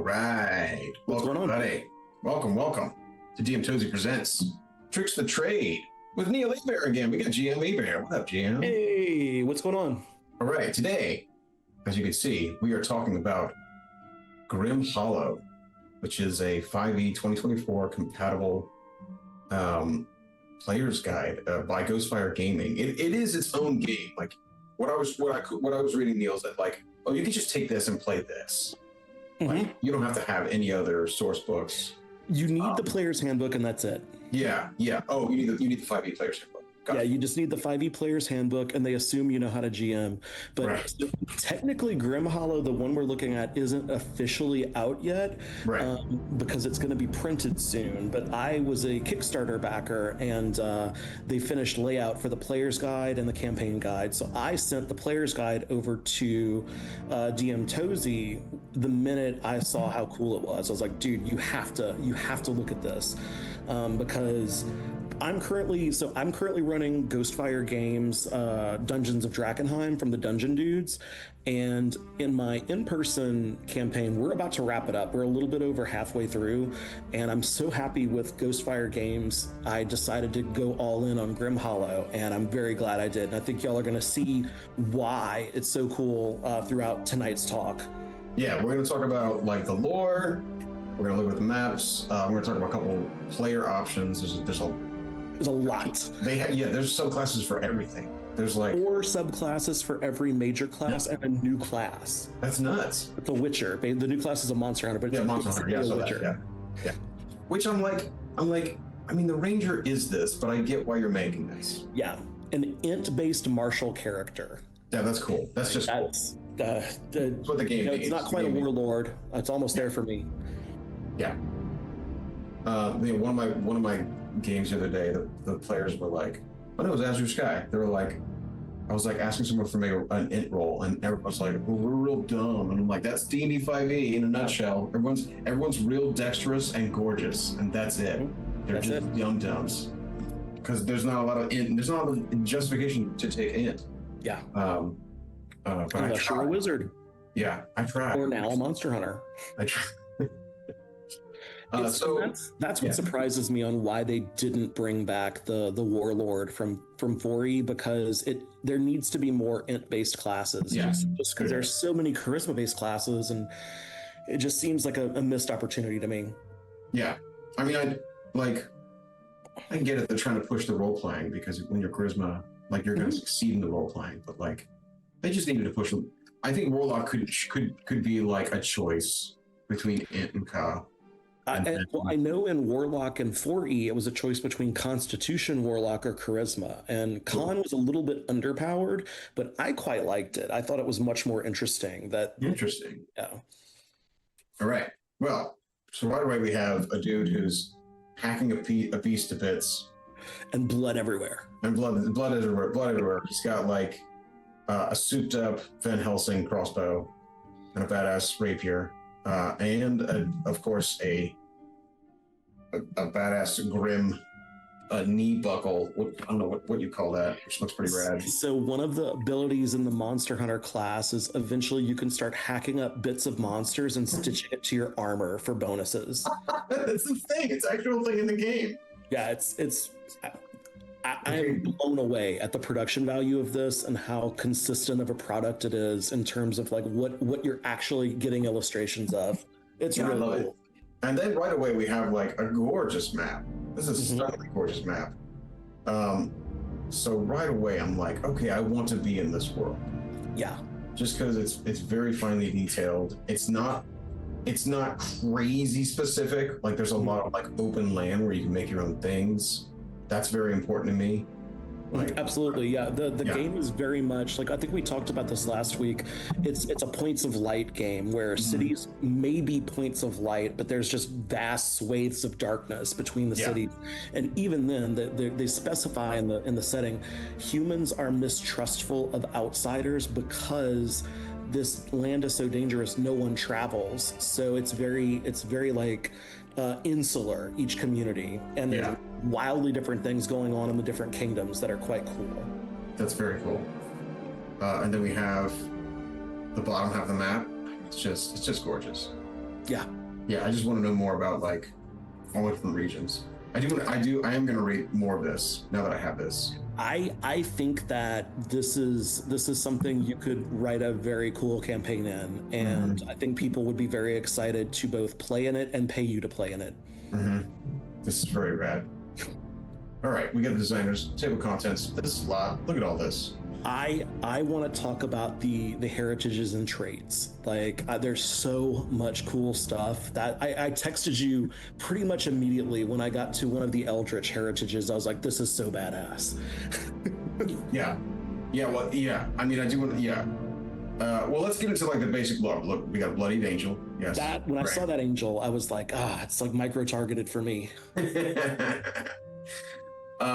right. What's Welcome, going on? buddy. Welcome to Tauzy Presents Tricks the Trade with Neil Hebert again. We got GM Hebert. What up, GM? Hey, what's going on? All right, today, as you can see, we are talking about Grim Hallow, which is a 5e 2024 compatible player's guide by Ghostfire Gaming. It is its own game. Like what I was reading, Neil, is that like, oh, you can just take this and play this. Like, you don't have to have any other source books. You need the player's handbook, and that's it. Yeah. Oh, you need the 5e player's handbook. Yeah, you just need the 5e player's handbook, and they assume you know how to GM. But Right. technically, Grim Hallow, the one we're looking at, isn't officially out yet, Right. because it's going to be printed soon. But I was a Kickstarter backer, and they finished layout for the player's guide and the campaign guide. So I sent the player's guide over to DM Tauzy the minute I saw how cool it was. I was like, dude, you have to look at this, because I'm currently running Ghostfire Games Dungeons of Drakkenheim from the Dungeon Dudes, and in my in-person campaign, we're about to wrap it up. We're a little bit over halfway through, and I'm so happy with Ghostfire Games. I decided to go all in on Grim Hallow, and I'm very glad I did. And I think y'all are going to see why it's so cool throughout tonight's talk. Yeah, we're going to talk about like the lore. We're going to look at the maps. We're going to talk about a couple player options. There's a lot. There's subclasses for everything. There's like 4 subclasses for every major class and a new class. That's nuts. It's a Witcher. The new class is a Monster Hunter, but it's Monster Hunter. Yeah, so Witcher. Yeah. Which I'm like, I mean, the Ranger is this, but I get why you're making this. Yeah, an int-based martial character. Yeah, that's cool. That's just cool. That's what the game needs. It's not quite a warlord. It's almost there for me. Yeah. One of my games the other day, the players were like, oh no, it was Azure Sky. They were like, I was like asking someone for an int roll, and everyone's like, well, we're real dumb. And I'm like, that's D&D 5e in a nutshell. Everyone's real dexterous and gorgeous, and that's it. They're just young dumbs. Because there's not a lot of int, there's not a lot of justification to take int. Yeah. But unless you're a wizard. Yeah, I tried. Or now a Monster Hunter. I tried. That's what surprises me on why they didn't bring back the warlord from 4e, because there needs to be more int-based classes. Yeah. Just because there's so many charisma-based classes, and it just seems like a missed opportunity to me. Yeah, I mean, I get it. They're trying to push the role playing, because when you're charisma, like, you're going to succeed in the role playing. But like, they just needed to push. I think Warlock could be like a choice between int and Ka. I know in Warlock and 4e, it was a choice between Constitution Warlock or Charisma. And Khan was a little bit underpowered, but I quite liked it. I thought it was much more interesting. Interesting. Yeah. All right. Well, so right away we have a dude who's hacking a beast to bits. And blood everywhere. And blood everywhere. He's got like a souped up Van Helsing crossbow and a badass rapier. And of course a badass grim knee buckle. I don't know what you call that, which looks pretty rad. So one of the abilities in the Monster Hunter class is eventually you can start hacking up bits of monsters and stitching it to your armor for bonuses. That's the thing. It's an actual thing in the game. Yeah, I am blown away at the production value of this and how consistent of a product it is in terms of like what you're actually getting illustrations of. It's really cool. It. And then right away we have like a gorgeous map. This is a stunningly gorgeous map. So right away I'm like, okay, I want to be in this world. Yeah. Just because it's very finely detailed. It's not crazy specific. Like there's a lot of like open land where you can make your own things. That's very important to me. Like, absolutely, yeah. The game is very much like, I think we talked about this last week. It's a points of light game where cities may be points of light, but there's just vast swathes of darkness between the cities. And even then, they specify in the setting, humans are mistrustful of outsiders because this land is so dangerous. No one travels, so it's very like insular, each community, and there's wildly different things going on in the different kingdoms that are quite cool. That's very cool. And then we have the bottom half of the map. It's just gorgeous. Yeah. Yeah, I just want to know more about like all the different regions. I am going to read more of this now that I have this. I think that this is something you could write a very cool campaign in, and I think people would be very excited to both play in it and pay you to play in it. This is very rad. All right, we got the designers, table of contents. This is a lot. Look at all this. I want to talk about the heritages and traits. Like there's so much cool stuff that I texted you pretty much immediately when I got to one of the Eldritch heritages. I was like, this is so badass. Yeah. Yeah, well, yeah. I mean, I do want to, yeah. Well, let's get into like the basic look. Look, we got a bloodied angel. Yes. That when I saw that angel, I was like, it's like micro-targeted for me.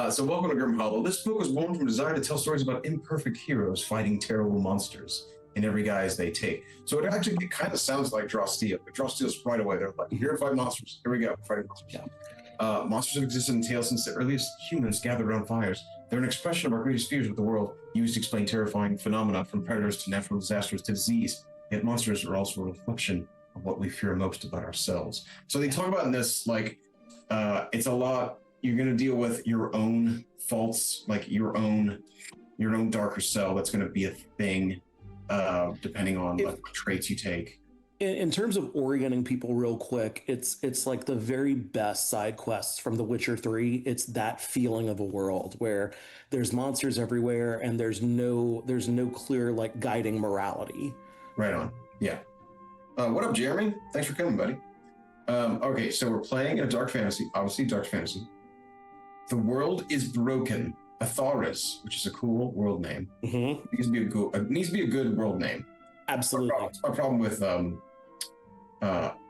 So welcome to Grim Hallow. This book was born from a desire to tell stories about imperfect heroes fighting terrible monsters in every guise they take. So it actually kind of sounds like Draw Steel. But Draw Steel's right away. They're like, here to fight monsters. Here we go, fighting monsters. Yeah. Monsters have existed in tales since the earliest humans gathered around fires. They're an expression of our greatest fears with the world, used to explain terrifying phenomena from predators to natural disasters to disease. Yet monsters are also a reflection of what we fear most about ourselves. So they talk about in this, like, it's a lot. You're going to deal with your own faults, like your own darker self. That's going to be a thing, depending on what traits you take. In terms of orienting people real quick, it's like the very best side quests from The Witcher 3. It's that feeling of a world where there's monsters everywhere and there's no clear like guiding morality. Right on. Yeah. What up, Jeremy? Thanks for coming, buddy. Okay, so we're playing in a dark fantasy, obviously dark fantasy. The world is broken. Atharis, which is a cool world name, needs to be a good world name. Absolutely. Our problem with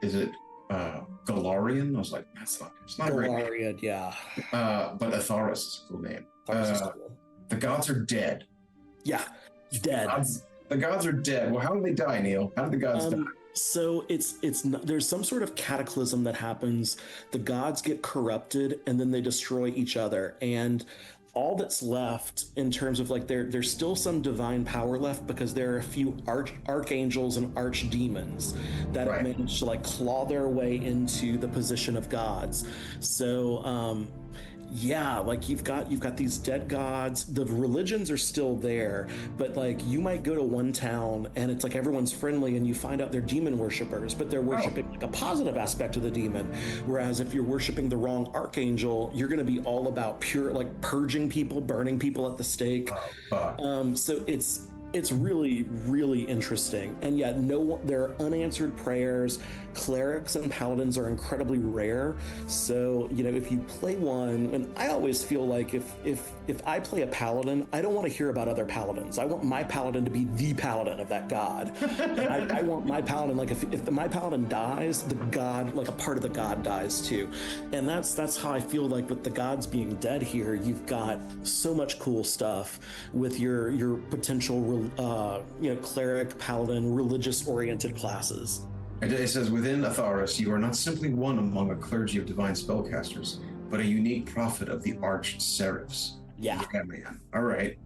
is it Galarian? I was like, it's not Galarian, great. yeah. But Atharis is a cool name. Cool. The gods are dead. Yeah, dead. The gods are dead. Well, how did they die, Neil? How did the gods die? So it's not, there's some sort of cataclysm that happens. The gods get corrupted, and then they destroy each other. And all that's left in terms of like there's still some divine power left because there are a few archangels and archdemons that have managed to like claw their way into the position of gods. So yeah, like you've got these dead gods. The religions are still there, but like you might go to one town and it's like everyone's friendly and you find out they're demon worshippers, but they're worshiping like a positive aspect of the demon. Whereas if you're worshiping the wrong archangel, you're going to be all about pure like purging people, burning people at the stake. So it's really, really interesting. And yet there are unanswered prayers. Clerics and paladins are incredibly rare. So, if you play one, and I always feel like if I play a paladin, I don't want to hear about other paladins. I want my paladin to be the paladin of that god. And I want my paladin, like if my paladin dies, the god, like a part of the god dies too. And that's how I feel like with the gods being dead here, you've got so much cool stuff with your potential cleric, paladin, religious-oriented classes. It says, within Atharis, you are not simply one among a clergy of divine spellcasters, but a unique prophet of the arch-seraphs. Yeah, man. All right.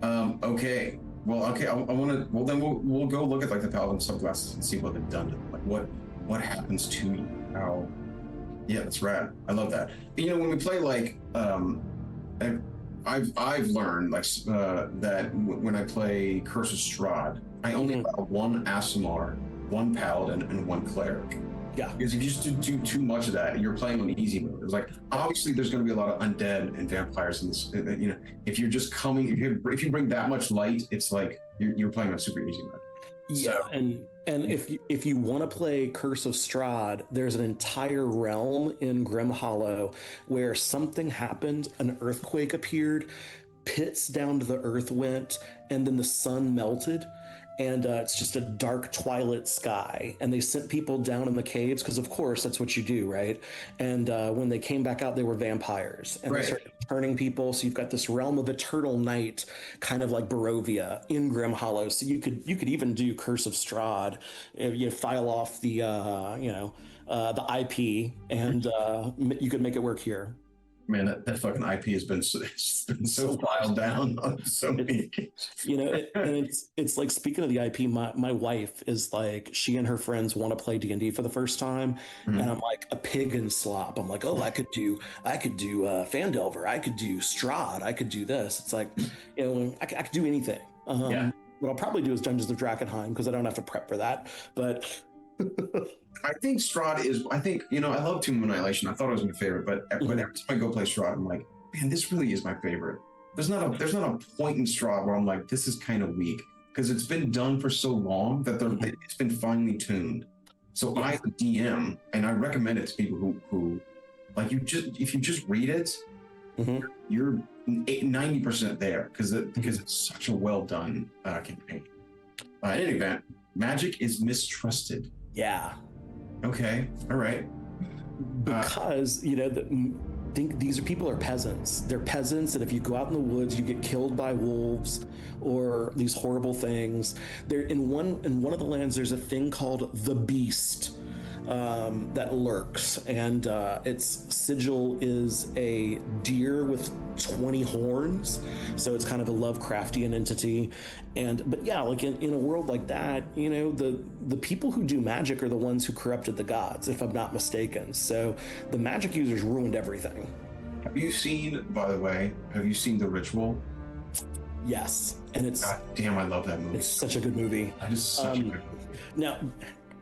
Okay. Well, okay. I want to. Well, then we'll go look at like the paladin subclasses and see what they've done to them. Like what happens to you? How? Yeah, that's rad. I love that. When we play like I've learned like that when I play Curse of Strahd, I only allow one Aasimar, one paladin, and one cleric. Yeah. Because if you just do too much of that, you're playing on the easy mode. It's like obviously there's going to be a lot of undead and vampires in this. If you're just coming, if you bring that much light, it's like you're playing on super easy mode. Yeah, so, and if you want to play Curse of Strahd, there's an entire realm in Grim Hallow where something happened, an earthquake appeared, pits down to the earth went, and then the sun melted. And it's just a dark twilight sky. And they sent people down in the caves because, of course, that's what you do, right? And when they came back out, they were vampires. And they started turning people. So you've got this realm of eternal night, kind of like Barovia in Grim Hallow. So you could even do Curse of Strahd. You file off the IP, and you could make it work here. Man, that fucking IP has been it's been so filed down on so many games. And it's like, speaking of the IP, my wife is like, she and her friends want to play D&D for the first time, and I'm like a pig in slop. I'm like, oh, I could do Fandelver, I could do Strahd, I could do this. It's like, I could do anything. Yeah. What I'll probably do is Dungeons of Drakkenheim, because I don't have to prep for that. But I think Strahd is. I think I love Tomb of Annihilation. I thought it was my favorite, but every time I go play Strahd, I'm like, man, this really is my favorite. There's not a point in Strahd where I'm like, this is kind of weak, because it's been done for so long that it's been finely tuned. So I, as a DM, and I recommend it to people who like, if you just read it, you're 90% there, because it's such a well done campaign. In any event, magic is mistrusted. yeah. Okay. All right. Because think these people are peasants. They're peasants, and if you go out in the woods, you get killed by wolves or these horrible things. There, in one of the lands, there's a thing called the Beast that lurks, and its sigil is a deer with 20 horns. So it's kind of a Lovecraftian entity. But yeah, like in a world like that, the people who do magic are the ones who corrupted the gods, if I'm not mistaken. So the magic users ruined everything. Have you seen, by the way, The Ritual? Yes, and it's, God damn, I love that movie. it's such a good movie. That is such a good movie. Now,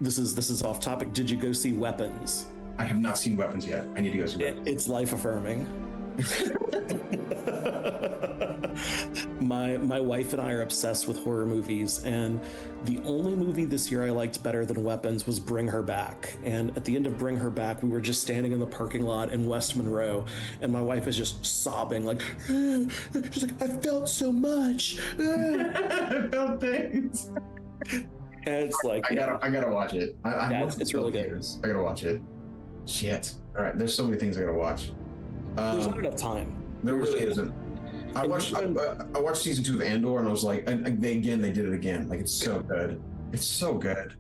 this is off topic. Did you go see Weapons? I have not seen Weapons yet. I need to go see Weapons. It's life affirming. My wife and I are obsessed with horror movies, and the only movie this year I liked better than Weapons was Bring Her Back. And at the end of Bring Her Back, we were just standing in the parking lot in West Monroe, and my wife is just sobbing, like, she's like, I felt so much. I felt things. And it's like, I gotta watch it. it's really good. I gotta watch it. Shit. All right, there's so many things I gotta watch. There's not enough time. There really isn't. I watched season 2 of Andor, and I was like, they did it again. Like, it's so good. It's so good.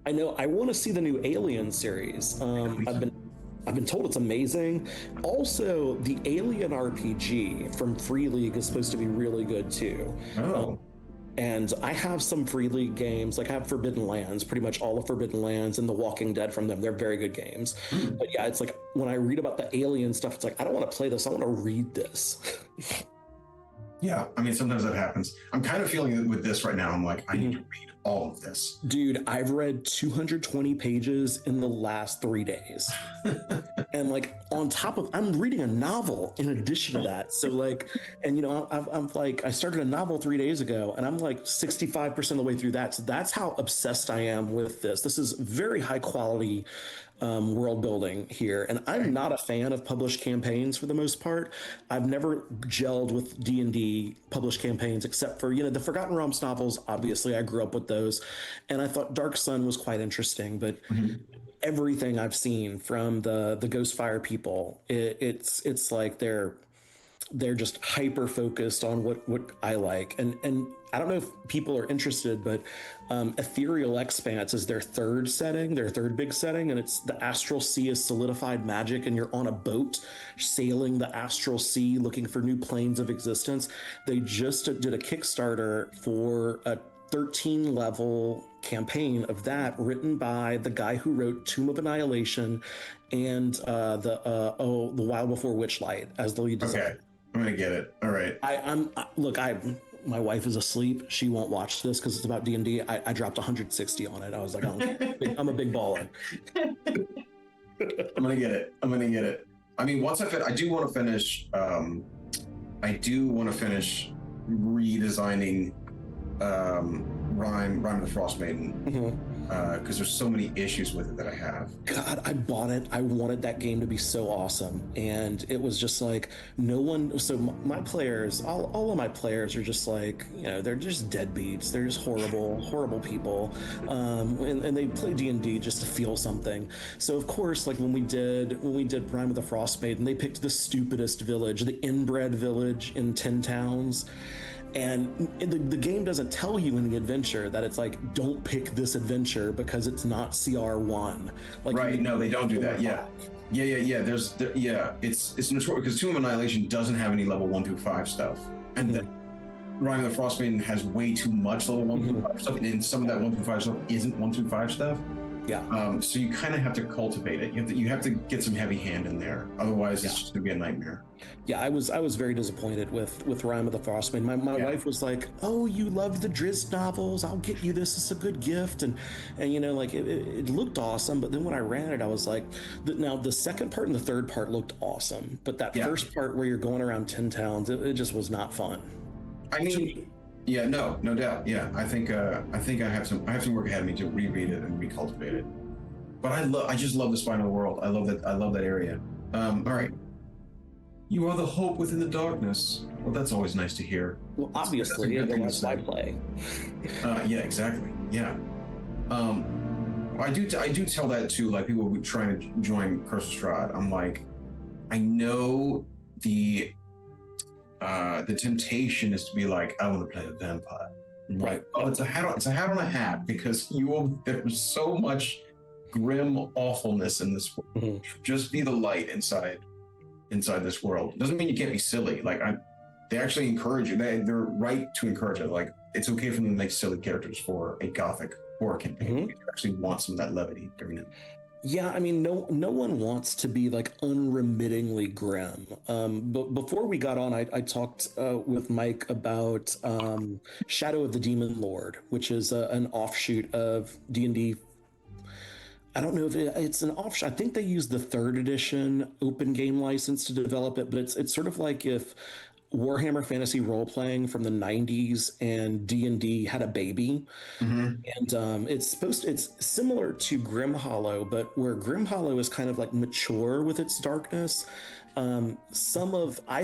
I know. I want to see the new Alien series. I've been told it's amazing. Also, the Alien RPG from Free League is supposed to be really good too. Oh. And I have some Free League games, like I have Forbidden Lands, pretty much all of Forbidden Lands and The Walking Dead from them. They're very good games. But yeah, it's like when I read about the Alien stuff, it's like, I don't want to play this. I want to read this. Yeah, I mean, sometimes that happens. I'm kind of feeling it with this right now. I'm like, I need to read all of this. Dude, I've read 220 pages in the last 3 days. And like, on top of, I'm reading a novel in addition to that. So like, and I'm like, I started a novel 3 days ago, and I'm like 65% of the way through that. So that's how obsessed I am with this. This is very high quality world building here, and I'm not a fan of published campaigns for the most part. I've never gelled with D&D published campaigns, except for the Forgotten Realms novels. Obviously, I grew up with those, and I thought Dark Sun was quite interesting. But everything I've seen from the Ghostfire people, it's like they're just hyper focused on what I like, and I don't know if people are interested, but Ethereal Expanse is their third big setting, and it's the astral sea is solidified magic, and you're on a boat sailing the astral sea looking for new planes of existence. They just did a Kickstarter for a 13 level campaign of that, written by the guy who wrote Tomb of Annihilation and the Wild Before Witchlight as the lead designer. Okay, I'm gonna get it. All right. My wife is asleep. She won't watch this because it's about D&D. I dropped 160 on it. I was like, I'm a big baller. I'm gonna get it. I mean, once I do want to finish. I do want to finish redesigning Rime of the Frost Maiden, because there's so many issues with it that I have. God, I bought it. I wanted that game to be so awesome, and it was just like no one. So my players, all of my players are just like, they're just deadbeats. They're just horrible people, and they play D&D just to feel something. So of course, like when we did Rime of the Frost Maiden, they picked the stupidest village, the inbred village in 10 Towns. And the game doesn't tell you in the adventure that it's like, don't pick this adventure because it's not CR1. Like, right? No, they don't do that. Yeah. It's notorious because Tomb of Annihilation doesn't have any level 1 through 5 stuff, and then Rime of the Frostmaiden has way too much level 1 through 5 stuff, and some of that 1 through 5 stuff isn't 1 through 5 stuff. Yeah. So you kind of have to cultivate it. You have to get some heavy hand in there. Otherwise, it's just gonna be a nightmare. Yeah, I was very disappointed with Rime of the Frostmaiden. My wife was like, "Oh, you love the Drizzt novels? I'll get you this. It's a good gift." And you know, like it looked awesome. But then when I ran it, I was like, now the second part and the third part looked awesome, but that first part where you're going around 10 towns, it just was not fun. I mean, yeah, no doubt. Yeah, I think I have some work ahead of me to reread it and recultivate it. But I just love the spine of the world. I love that area. All right. You are the hope within the darkness. Well, that's always nice to hear. Well, obviously, that's why I play. Yeah, exactly. Yeah. I do tell that to like people who try to join Curse of Strahd. I'm like, I know the temptation is to be like, I want to play a vampire. Right. Oh, it's a hat on a hat because there's so much grim awfulness in this world. Mm-hmm. Just be the light inside this world. Doesn't mean you can't be silly. Like they actually encourage you. They're right to encourage it. Like it's okay for them to make silly characters for a gothic horror campaign. Mm-hmm. You actually want some of that levity every now and then. Yeah, I mean, no one wants to be like unremittingly grim. But before we got on, I talked with Mike about Shadow of the Demon Lord, which is an offshoot of D&D. I don't know if it's an offshoot. I think they used the 3rd edition open game license to develop it, but it's sort of like if Warhammer Fantasy Role-Playing from the 90s and D&D had a baby. Mm-hmm. And it's similar to Grim Hallow, but where Grim Hallow is kind of like mature with its darkness. I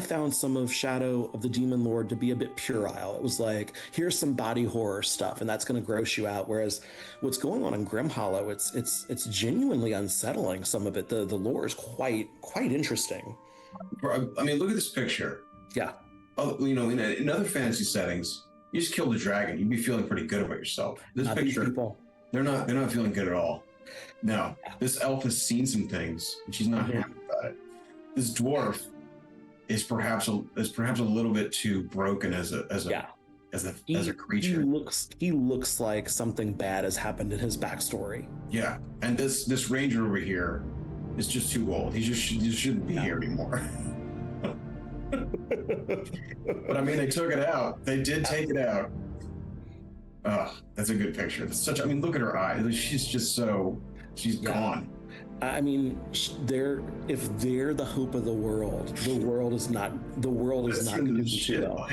found some of Shadow of the Demon Lord to be a bit puerile. It was like, here's some body horror stuff, and that's going to gross you out. Whereas what's going on in Grim Hallow, it's genuinely unsettling. Some of it, the lore is quite interesting. I mean, look at this picture. Yeah. Oh, you know, in other fantasy settings, you just kill the dragon, you'd be feeling pretty good about yourself. This picture, they're not feeling good at all. No, this elf has seen some things, and she's not happy about it. This dwarf is perhaps a little bit too broken as a creature. He looks like something bad has happened in his backstory. Yeah, and this ranger over here is just too old. He just shouldn't be here anymore. But I mean, they took it out. They did take it out. Oh, that's a good picture. I mean, look at her eyes. She's gone. I mean, if they're the hope of the world is not going to be chill.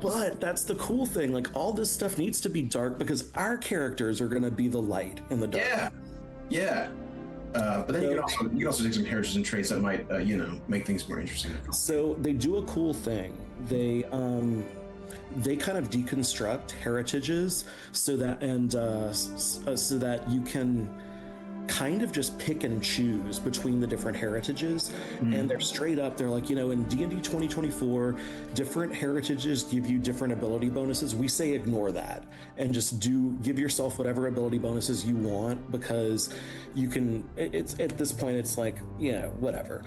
But that's the cool thing. Like, all this stuff needs to be dark because our characters are going to be the light in the dark. Yeah. But then you can also take some heritage and traits that might, make things more interesting. So they do a cool thing. They kind of deconstruct heritages so that you can kind of just pick and choose between the different heritages. And they're straight up, they're like, in D&D 2024, different heritages give you different ability bonuses. We say ignore that and just give yourself whatever ability bonuses you want, because you can, it's at this point, it's like, whatever.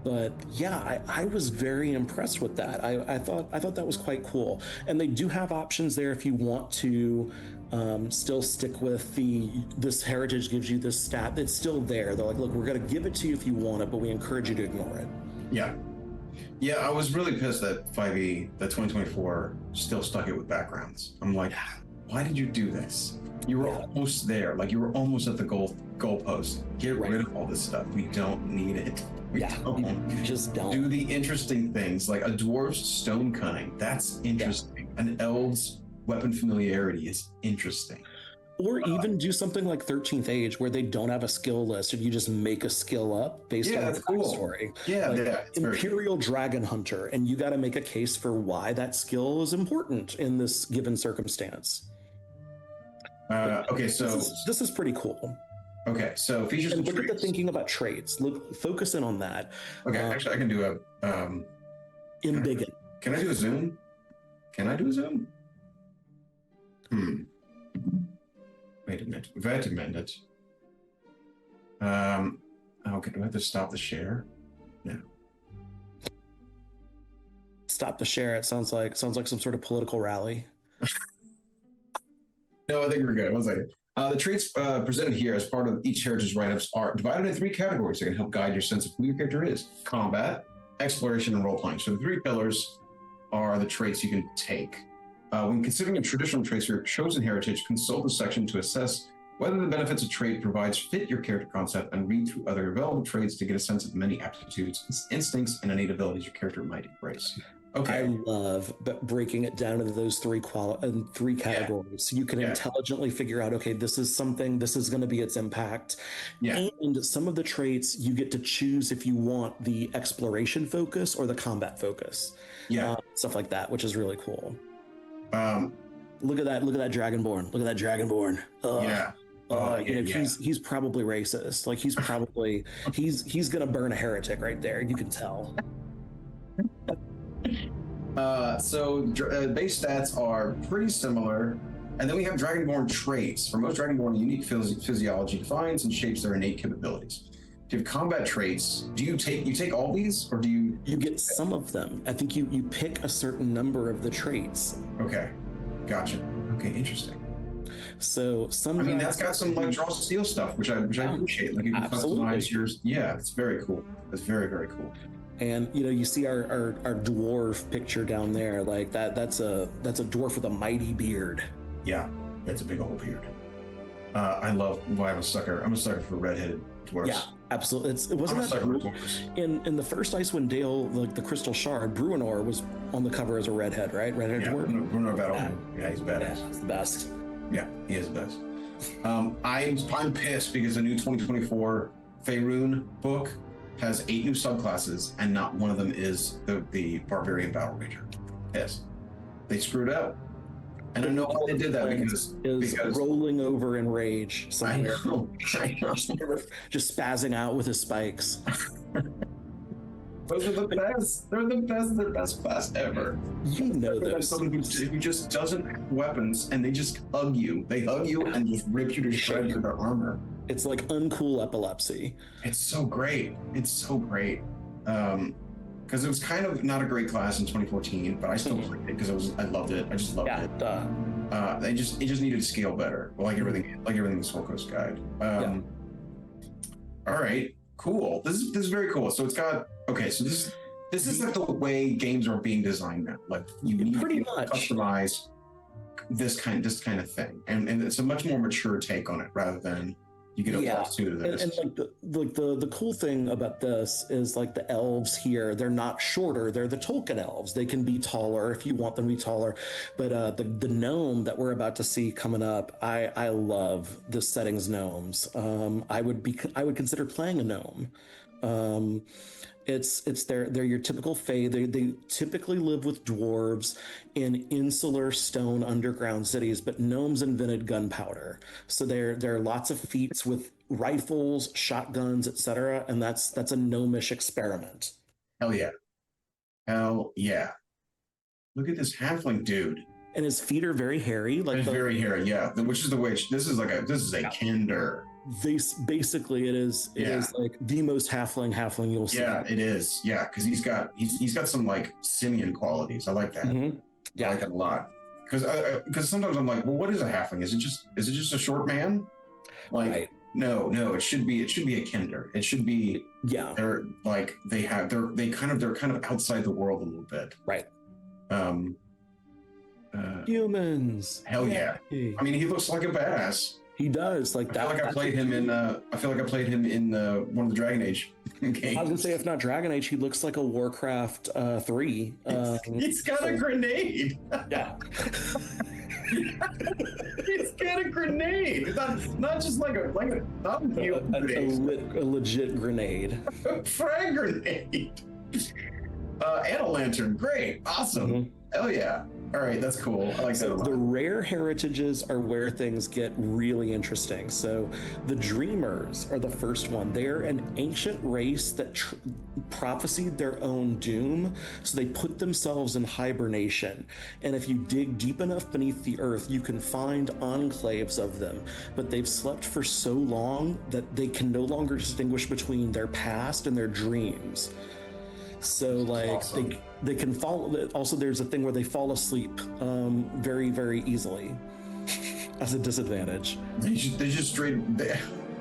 But yeah, I was very impressed with that. I thought that was quite cool. And they do have options there if you want to still stick with this heritage gives you this stat. It's still there. They're like, look, we're going to give it to you if you want it, but we encourage you to ignore it. Yeah, I was really pissed that 5e, that 2024, still stuck it with backgrounds. I'm like, why did you do this? You were almost there. Like, you were almost at the goalpost. Get rid of all this stuff. We don't need it. You just don't. Do the interesting things, like a dwarf's stone cutting. That's interesting. An elf's weapon familiarity is interesting. Or even do something like 13th Age, where they don't have a skill list, and you just make a skill up based on the story. Imperial Dragon Hunter, and you got to make a case for why that skill is important in this given circumstance. Okay, so this is pretty cool. Okay, so features and look traits. at the thinking about traits. Focus in on that. Okay, actually, I can do a embiggen. Can I do a zoom? Can I do a zoom? Wait a minute. We've had to mend it. Okay, do I have to stop the share? No. Stop the share. It sounds like some sort of political rally. No, I think we're good. One second. The traits presented here as part of each heritage write-ups are divided into 3 categories that can help guide your sense of who your character is: combat, exploration, and role-playing. So the 3 pillars are the traits you can take. When considering traditional traits for your chosen heritage, consult the section to assess whether the benefits a trait provides fit your character concept, and read through other available traits to get a sense of many aptitudes, instincts, and innate abilities your character might embrace. Okay. I love breaking it down into those 3 categories. So you can intelligently figure out, okay, this is something, this is going to be its impact. Yeah. And some of the traits you get to choose if you want the exploration focus or the combat focus. Yeah. Stuff like that, which is really cool. Look at that Dragonborn. Look at that Dragonborn. Yeah. He's probably racist. Like he's probably he's gonna burn a heretic right there. You can tell. Base stats are pretty similar, and then we have Dragonborn traits. For most Dragonborn, unique physiology defines and shapes their innate capabilities. If you have combat traits, do you take all these, or do you? You get some of them. I think you pick a certain number of the traits. Okay, gotcha. Okay, interesting. So some. I mean, that's got some like draw steel stuff, which I appreciate. Like you can customize yours. Yeah, it's very cool. It's very, very cool. And you see our dwarf picture down there, like that's a dwarf with a mighty beard. Yeah, it's a big old beard. I'm a sucker for redheaded dwarves. Yeah, absolutely. It wasn't that cool? In the first Icewind Dale, like the Crystal Shard, Bruenor was on the cover as a redhead, right? Redhead dwarf. Bruenor Battle. Yeah, he's badass. Yeah, he's the best. Yeah, he is the best. I'm pissed because the new 2024 Faerun book has 8 new subclasses, and not one of them is the Barbarian Battle Ranger. Yes, they screwed up, and I know why they did that because rolling over in rage somewhere. I know. Just spazzing out with his spikes. Those are the best. They're the best. They're best class ever. You know those. Someone who just doesn't have weapons, and they just hug you. They hug you and just rip you to shreds with their armor. It's like uncool epilepsy. It's so great. It's so great. Because it was kind of not a great class in 2014, but I still played it because I loved it. I just loved it. It just needed to scale better, like everything in the Soul Coast Guide. All right, cool. This is very cool. So it's got so this is like the way games are being designed now. Like you need to customize this kind of thing, and it's a much more mature take on it rather than you get a +2 to this. And like the cool thing about this is like the elves here, they're not shorter, they're the Tolkien elves. They can be taller if you want them to be taller. But the gnome that we're about to see coming up, I love the settings gnomes. I would consider playing a gnome. They're your typical fae. They typically live with dwarves in insular stone underground cities, but gnomes invented gunpowder. So there are lots of feats with rifles, shotguns, etc. And that's a gnomish experiment. Hell yeah. Look at this halfling dude. And his feet are very hairy. Very hairy, yeah. This is a kinder. Basically it is like the most halfling you'll see. Yeah, it is. Yeah, because he's got some like simian qualities. I like that. Mm-hmm. Yeah, I like it a lot. Because sometimes I'm like, well, what is a halfling? Is it just a short man? Like, right. No, it should be a kinder. It should be they're kind of outside the world a little bit. Right. Humans. Hell yeah. I mean, he looks like a badass. He does. Like that. I feel like I played him in one of the Dragon Age games. I was gonna say, if not Dragon Age, he looks like a Warcraft 3. He's got a grenade. Yeah. He's got a grenade. Not just like a legit grenade. A frag grenade. And a lantern. Great. Awesome. Mm-hmm. Hell yeah. All right, that's cool. I like that a So lot. the rare heritages are where things get really interesting. So the Dreamers are the first one. They're an ancient race that prophesied their own doom. So they put themselves in hibernation. And if you dig deep enough beneath the earth, you can find enclaves of them. But they've slept for so long that they can no longer distinguish between their past and their dreams. So like awesome. they can fall. Also, there's a thing where they fall asleep very very easily as a disadvantage. They just straight.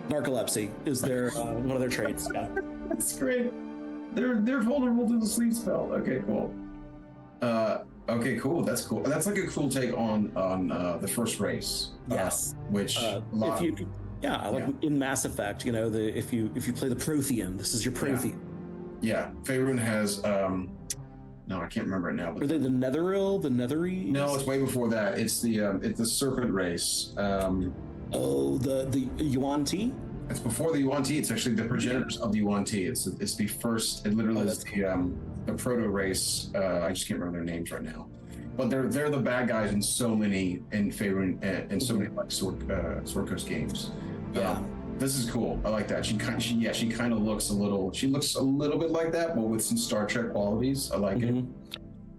Narcolepsy is their one of their traits. Yeah. That's great. They're vulnerable to the sleep spell. Okay, cool. Okay, cool. That's cool. That's like a cool take on the first race. Yes. Which If you yeah, like in Mass Effect, you know, if you play the Prothean, this is your Prothean. Yeah, Faerun has no, I can't remember it now. But Are they the Netheril, the Nethery? no, it's way before that. It's the Serpent race. Oh, the Yuan-Ti? It's before the Yuan-Ti. It's actually the progenitors of the Yuan-Ti. It's the first. It literally is the proto race. I just can't remember their names right now. But they're the bad guys in so many Faerun and so many like Sword Coast games. Yeah. This is cool. I like that. She kind of looks a little. She looks a little bit like that, but with some Star Trek qualities. I like it.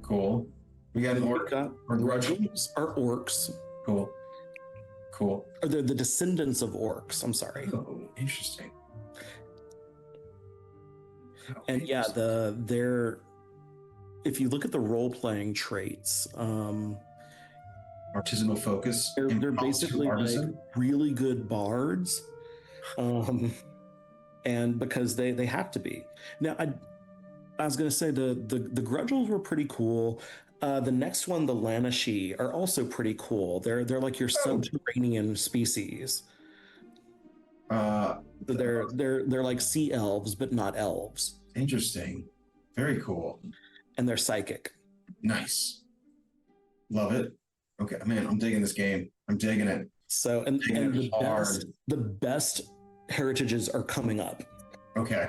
Cool. We got an orc. Or Grudgles are orcs. Cool. Or they're the descendants of orcs. I'm sorry. Oh, interesting. And yeah, they're. If you look at the role-playing traits, artisanal focus. They're basically like really good bards. And because they have to be. Now, I was going to say the Grudgles were pretty cool. The next one, the Lanashi, are also pretty cool. They're like your subterranean species. They're like sea elves, but not elves. Interesting. Very cool. And they're psychic. Nice. Love it. Okay, man, I'm digging this game. I'm digging it. So, and the best heritages are coming up. Okay.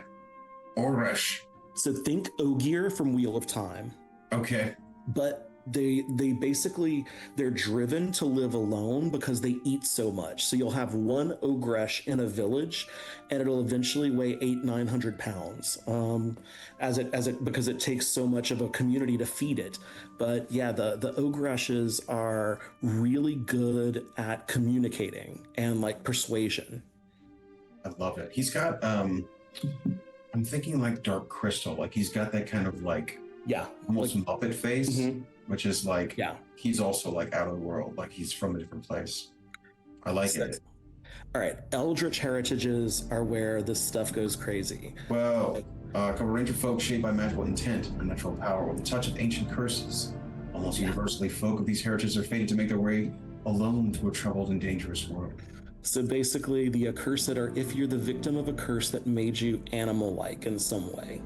Orresh. So think Ogier from Wheel of Time. Okay. But they basically, they're driven to live alone because they eat so much. So you'll have one Ogresh in a village, and it'll eventually weigh 800-900 pounds. Because it takes so much of a community to feed it. But yeah, the Ogreshes are really good at communicating and like persuasion. I love it. He's got I'm thinking like Dark Crystal. Like he's got that kind of like almost like, Muppet face, which is like he's also like out of the world. Like he's from a different place. I like it. All right, Eldritch heritages are where this stuff goes crazy. Well, cover range of folk shaped by magical intent, unnatural power, with a touch of ancient curses. Almost universally, folk of these heritages are fated to make their way alone to a troubled and dangerous world. So basically, the accursed are if you're the victim of a curse that made you animal-like in some way.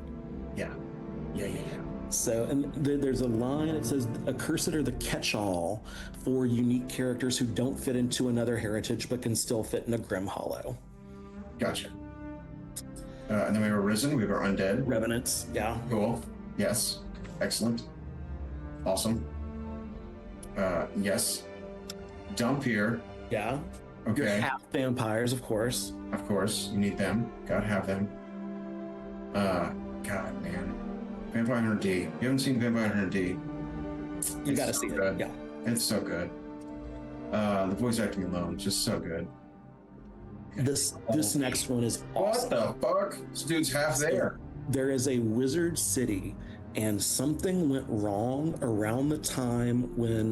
Yeah. So, and there's a line that says, accursed are the catch-all for unique characters who don't fit into another heritage but can still fit in a Grim Hallow. Gotcha. And then we have Arisen, we have our Undead. Revenants, yeah. Cool. Yes. Excellent. Awesome. Yes. Dump here. Yeah. Okay. Your half vampires, of course. Of course. You need them. Gotta have them. God, man. Vampire Hunter D. You haven't seen Vampire Hunter D. You gotta see it. Yeah. It's so good. The voice acting alone, just so good. This next one is awesome. What the fuck? This dude's half there. There is a wizard city, and something went wrong around the time when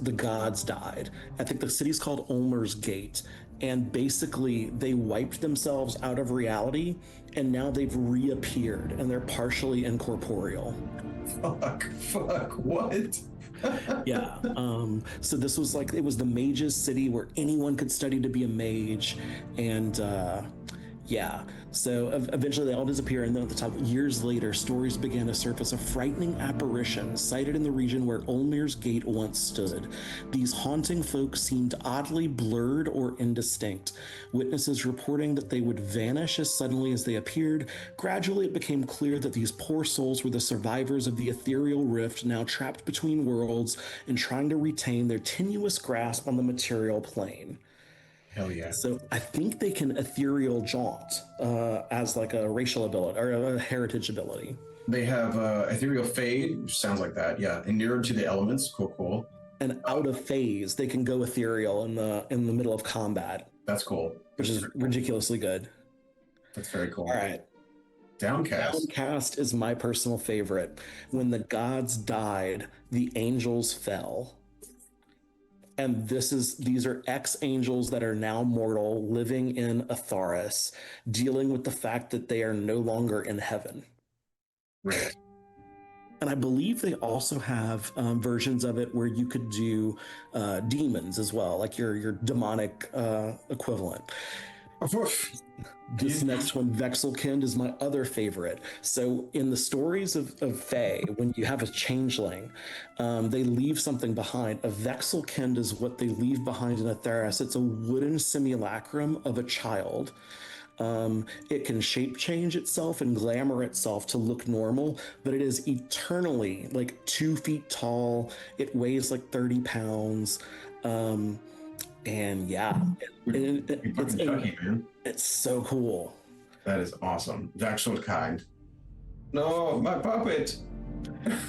the gods died. I think the city's called Ulmer's Gate, and basically they wiped themselves out of reality, and now they've reappeared, and they're partially incorporeal. Fuck, what? Yeah. So this was like, it was the mage's city where anyone could study to be a mage, and Yeah. So eventually they all disappear, and then at the top, years later, stories began to surface of frightening apparitions sighted in the region where Ulmir's Gate once stood. These haunting folk seemed oddly blurred or indistinct. Witnesses reporting that they would vanish as suddenly as they appeared. Gradually, it became clear that these poor souls were the survivors of the ethereal rift, now trapped between worlds and trying to retain their tenuous grasp on the material plane. Hell yeah. So I think they can ethereal jaunt as like a racial ability or a heritage ability. They have ethereal fade, which sounds like that. Yeah, and nearer to the elements. Cool, cool. And out of phase, they can go ethereal in the middle of combat, That's cool. which is ridiculously good. That's very cool. All right. Downcast. Downcast is my personal favorite. When the gods died, the angels fell. And these are ex-angels that are now mortal, living in Atharis, dealing with the fact that they are no longer in heaven. Right. And I believe they also have versions of it where you could do demons as well, like your demonic equivalent. This next one, Vexelkind, is my other favorite. So in the stories of Fae, when you have a changeling, they leave something behind. A Vexelkind is what they leave behind in Atheris. It's a wooden simulacrum of a child. It can shape change itself and glamour itself to look normal, but it is eternally like 2 feet tall. It weighs like 30 pounds. And yeah, it's so cool. That is awesome. Vexel kind. No, my puppet.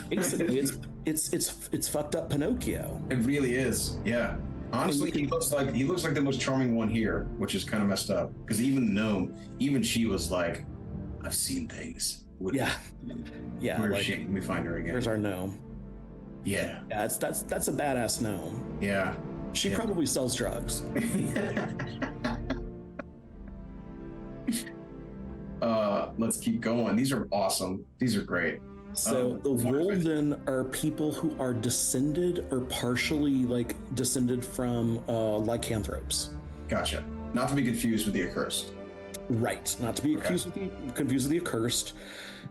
Basically, it's fucked up Pinocchio. It really is. Yeah. Honestly, he looks like the most charming one here, which is kind of messed up. Because even the gnome, even she was like, "I've seen things." Yeah. Where is she? Let me find her again. Here's our gnome. Yeah. Yeah, that's a badass gnome. Yeah. She probably sells drugs. Let's keep going. These are awesome. These are great. So the Wolven are people who are descended or partially like descended from lycanthropes. Gotcha. Not to be confused with the accursed. Right. Not to be confused with the accursed.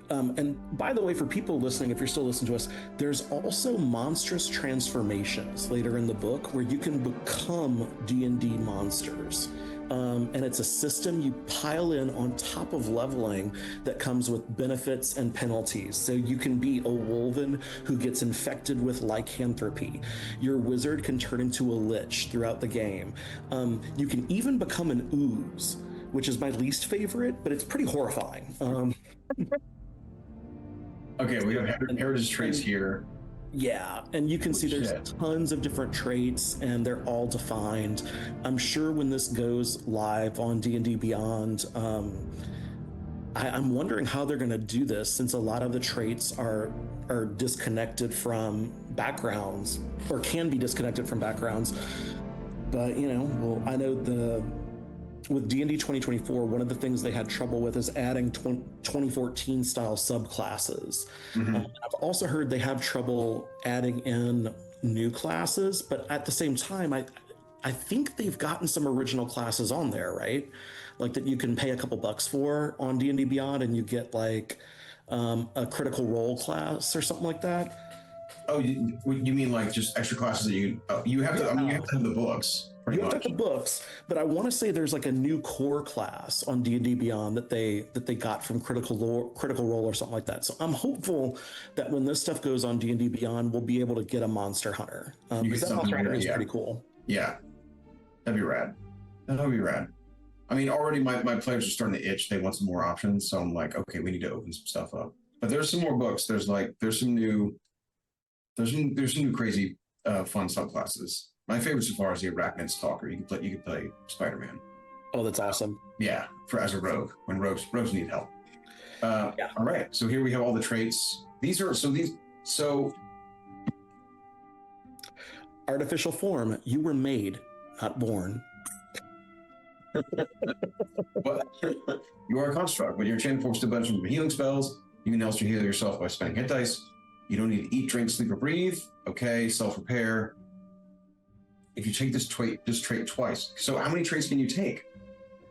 And by the way, for people listening, if you're still listening to us, there's also monstrous transformations later in the book where you can become D&D monsters. And it's a system you pile in on top of leveling that comes with benefits and penalties. So you can be a Wolven who gets infected with lycanthropy. Your wizard can turn into a lich throughout the game. You can even become an ooze, which is my least favorite, but it's pretty horrifying. Okay, we have heritage traits here. Yeah, and you can see there's tons of different traits, and they're all defined. I'm sure when this goes live on D&D Beyond, I'm wondering how they're going to do this, since a lot of the traits are disconnected from backgrounds, or can be disconnected from backgrounds. But I know with D&D 2024, one of the things they had trouble with is adding 2014 style subclasses. I've also heard they have trouble adding in new classes, but at the same time, I think they've gotten some original classes on there, right? Like that you can pay a couple bucks for on D&D Beyond, and you get like a critical role class or something like that. Oh, you mean like just extra classes that you have to? I mean, you have to have the books. You have to have the books, but I want to say there's like a new core class on D&D Beyond that they got from Critical Role or something like that. So I'm hopeful that when this stuff goes on D&D Beyond, we'll be able to get a Monster Hunter. Because that Monster Hunter is pretty cool. Yeah, that'd be rad. That'd be rad. I mean, already my players are starting to itch. They want some more options, so I'm like, okay, we need to open some stuff up. But there's some more books. There's some new crazy fun subclasses. My favorite so far is the Arachnid Stalker. You can play Spider-Man. Oh, that's awesome. Yeah, as a rogue when rogues need help. All right, so here we have all the traits. So artificial form. You were made, not born. But you are a construct, but your chain force to benefit from healing spells. You can also heal yourself by spending hit dice. You don't need to eat, drink, sleep, or breathe. Okay, self-repair. If you take this trait twice. So how many traits can you take?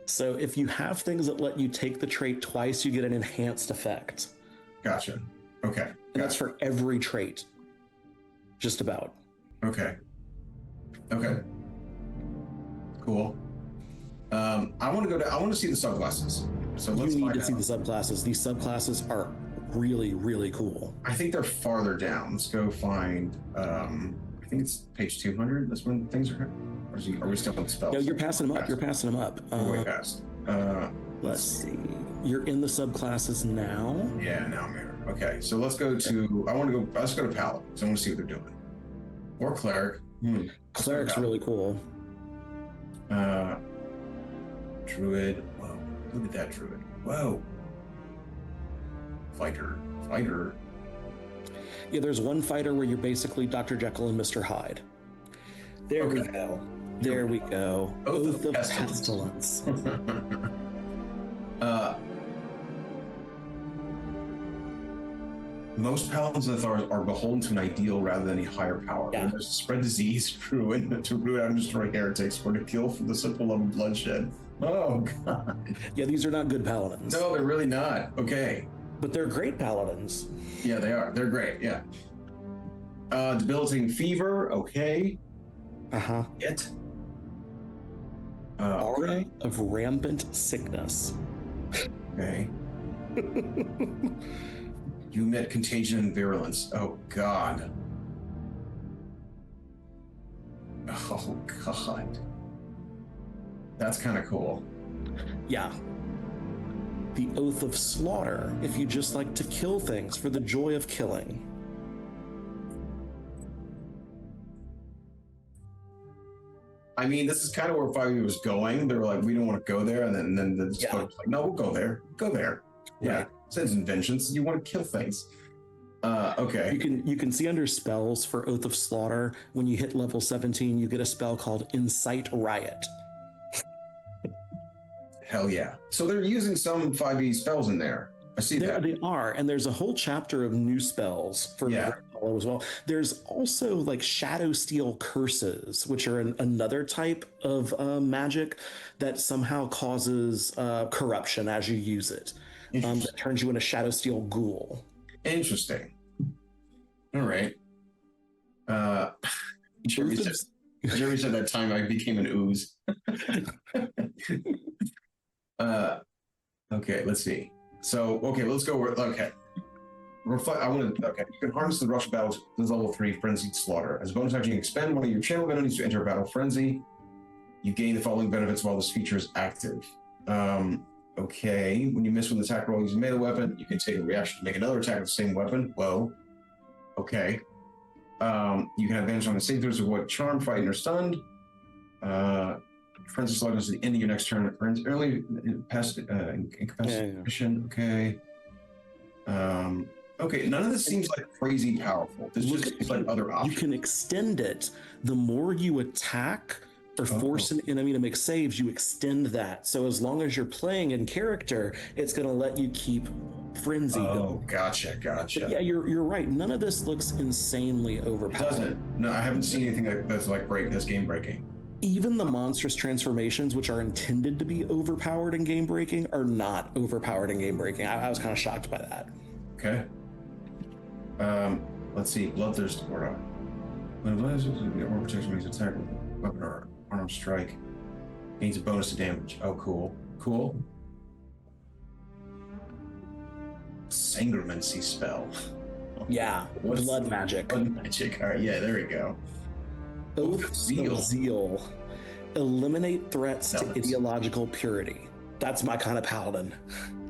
So if you have things that let you take the trait twice, you get an enhanced effect. Gotcha. Okay. And that's for every trait. Just about. Okay. Okay. Cool. I want to see the subclasses. So let's You need find to see out. the subclasses. These subclasses are really, really cool. I think they're farther down. Let's go find. I think it's page 200. That's when things are. Or are we still on spells? No, you're passing them up. You're passing them up. We're way past. Let's see. You're in the subclasses now. Yeah, now I'm here. Okay, so let's go to. Let's go to Paladin. So I want to see what they're doing. Or Cleric. Cleric's really cool. Druid. Whoa, look at that Druid. Whoa. Fighter. Yeah, there's one fighter where you're basically Dr. Jekyll and Mr. Hyde. There we go. There we go. Oath of Pestilence. Most paladins and authorities are beholden to an ideal rather than a higher power. Yeah. There's to spread disease, ruin, to root out and destroy heretics, or to kill for the simple love of bloodshed. Oh, God. Yeah, these are not good paladins. No, they're really not. Okay. But they're great paladins. Yeah, they are. They're great. Yeah. Debilitating fever. Okay. Uh-huh. It. Aura of rampant sickness. Okay. You emit contagion and virulence. Oh, God. Oh, God. That's kind of cool. Yeah. The Oath of Slaughter, if you just like to kill things for the joy of killing. I mean, this is kind of where 5e was going. They were like, we don't want to go there. And then the Yeah. was like, no, we'll go there. Go there. Yeah. Right. Since inventions, you want to kill things. Okay. You can see under spells for Oath of Slaughter, when you hit level 17, you get a spell called Incite Riot. Hell yeah. So they're using some 5e spells in there. I see that. They are, and there's a whole chapter of new spells for Yeah. Grim Hallow as well. There's also like Shadow Steel curses, which are another type of magic that somehow causes corruption as you use it. That turns you into Shadow Steel ghoul. Interesting. All right. Jeremy said that time I became an ooze. Okay, let's see. So, okay, let's go. Okay. Okay, you can harness the rush of battle to level 3 Frenzied Slaughter. As a bonus action, you can expend one of your channel abilities to enter a battle frenzy. You gain the following benefits while this feature is active. Okay, when you miss with an attack roll using a melee weapon, you can take a reaction to make another attack with the same weapon. Whoa. Okay. You can have advantage on the save throws to avoid charm, frightened, or stunned. Frenzy Slaughter is the end of your next turn. Early incapacitation. Okay. Okay, none of this seems like crazy powerful. This just seems like other options. You can extend it. The more you attack or force an enemy to make saves, you extend that. So as long as you're playing in character, it's going to let you keep frenzy. Oh, gotcha. But yeah, you're right. None of this looks insanely overpowered. It doesn't. No, I haven't seen anything that's game breaking. Even the monstrous transformations, which are intended to be overpowered and game breaking, are not overpowered and game breaking. I was kind of shocked by that. Okay. Let's see. Bloodthirst aura. When armor protection makes attack with weapon or arm strike, gains a bonus to damage. Oh, cool. Cool. Sangromancy spell. Yeah, blood magic. Blood magic. All right. Yeah. There we go. Oath of Zeal. Eliminate threats to ideological purity. That's my kind of paladin.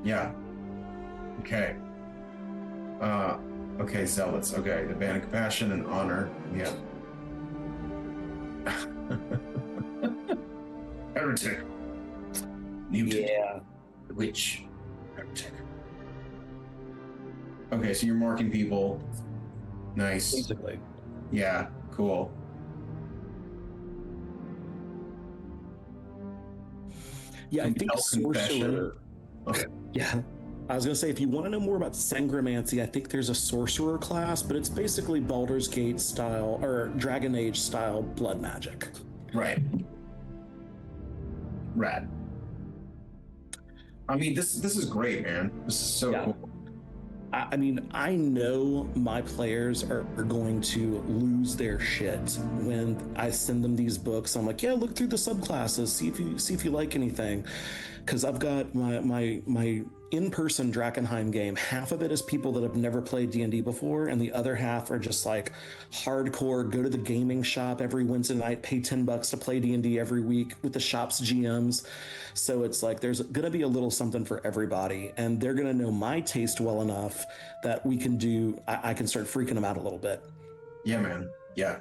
Yeah. Okay. Okay, Zealots. Okay, the band of compassion and honor. Yeah. Heretic. Mutant. Yeah. Witch. Heretic. Okay, so you're marking people. Nice. Basically. Yeah, cool. Yeah, I think sorcerer. Okay. Yeah. I was going to say, if you want to know more about Sangromancy, I think there's a sorcerer class, but it's basically Baldur's Gate style or Dragon Age style blood magic. Right. Rad. I mean, this is great, man. This is so Yeah. cool. I mean, I know my players are going to lose their shit when I send them these books. I'm like, yeah, look through the subclasses, see if you like anything, because I've got my in-person Drakenheim game. Half of it is people that have never played D&D before, and the other half are just like hardcore. Go to the gaming shop every Wednesday night, pay $10 to play D&D every week with the shop's GMs. So it's like there's gonna be a little something for everybody, and they're gonna know my taste well enough that we can do. I can start freaking them out a little bit. Yeah, man. Yeah.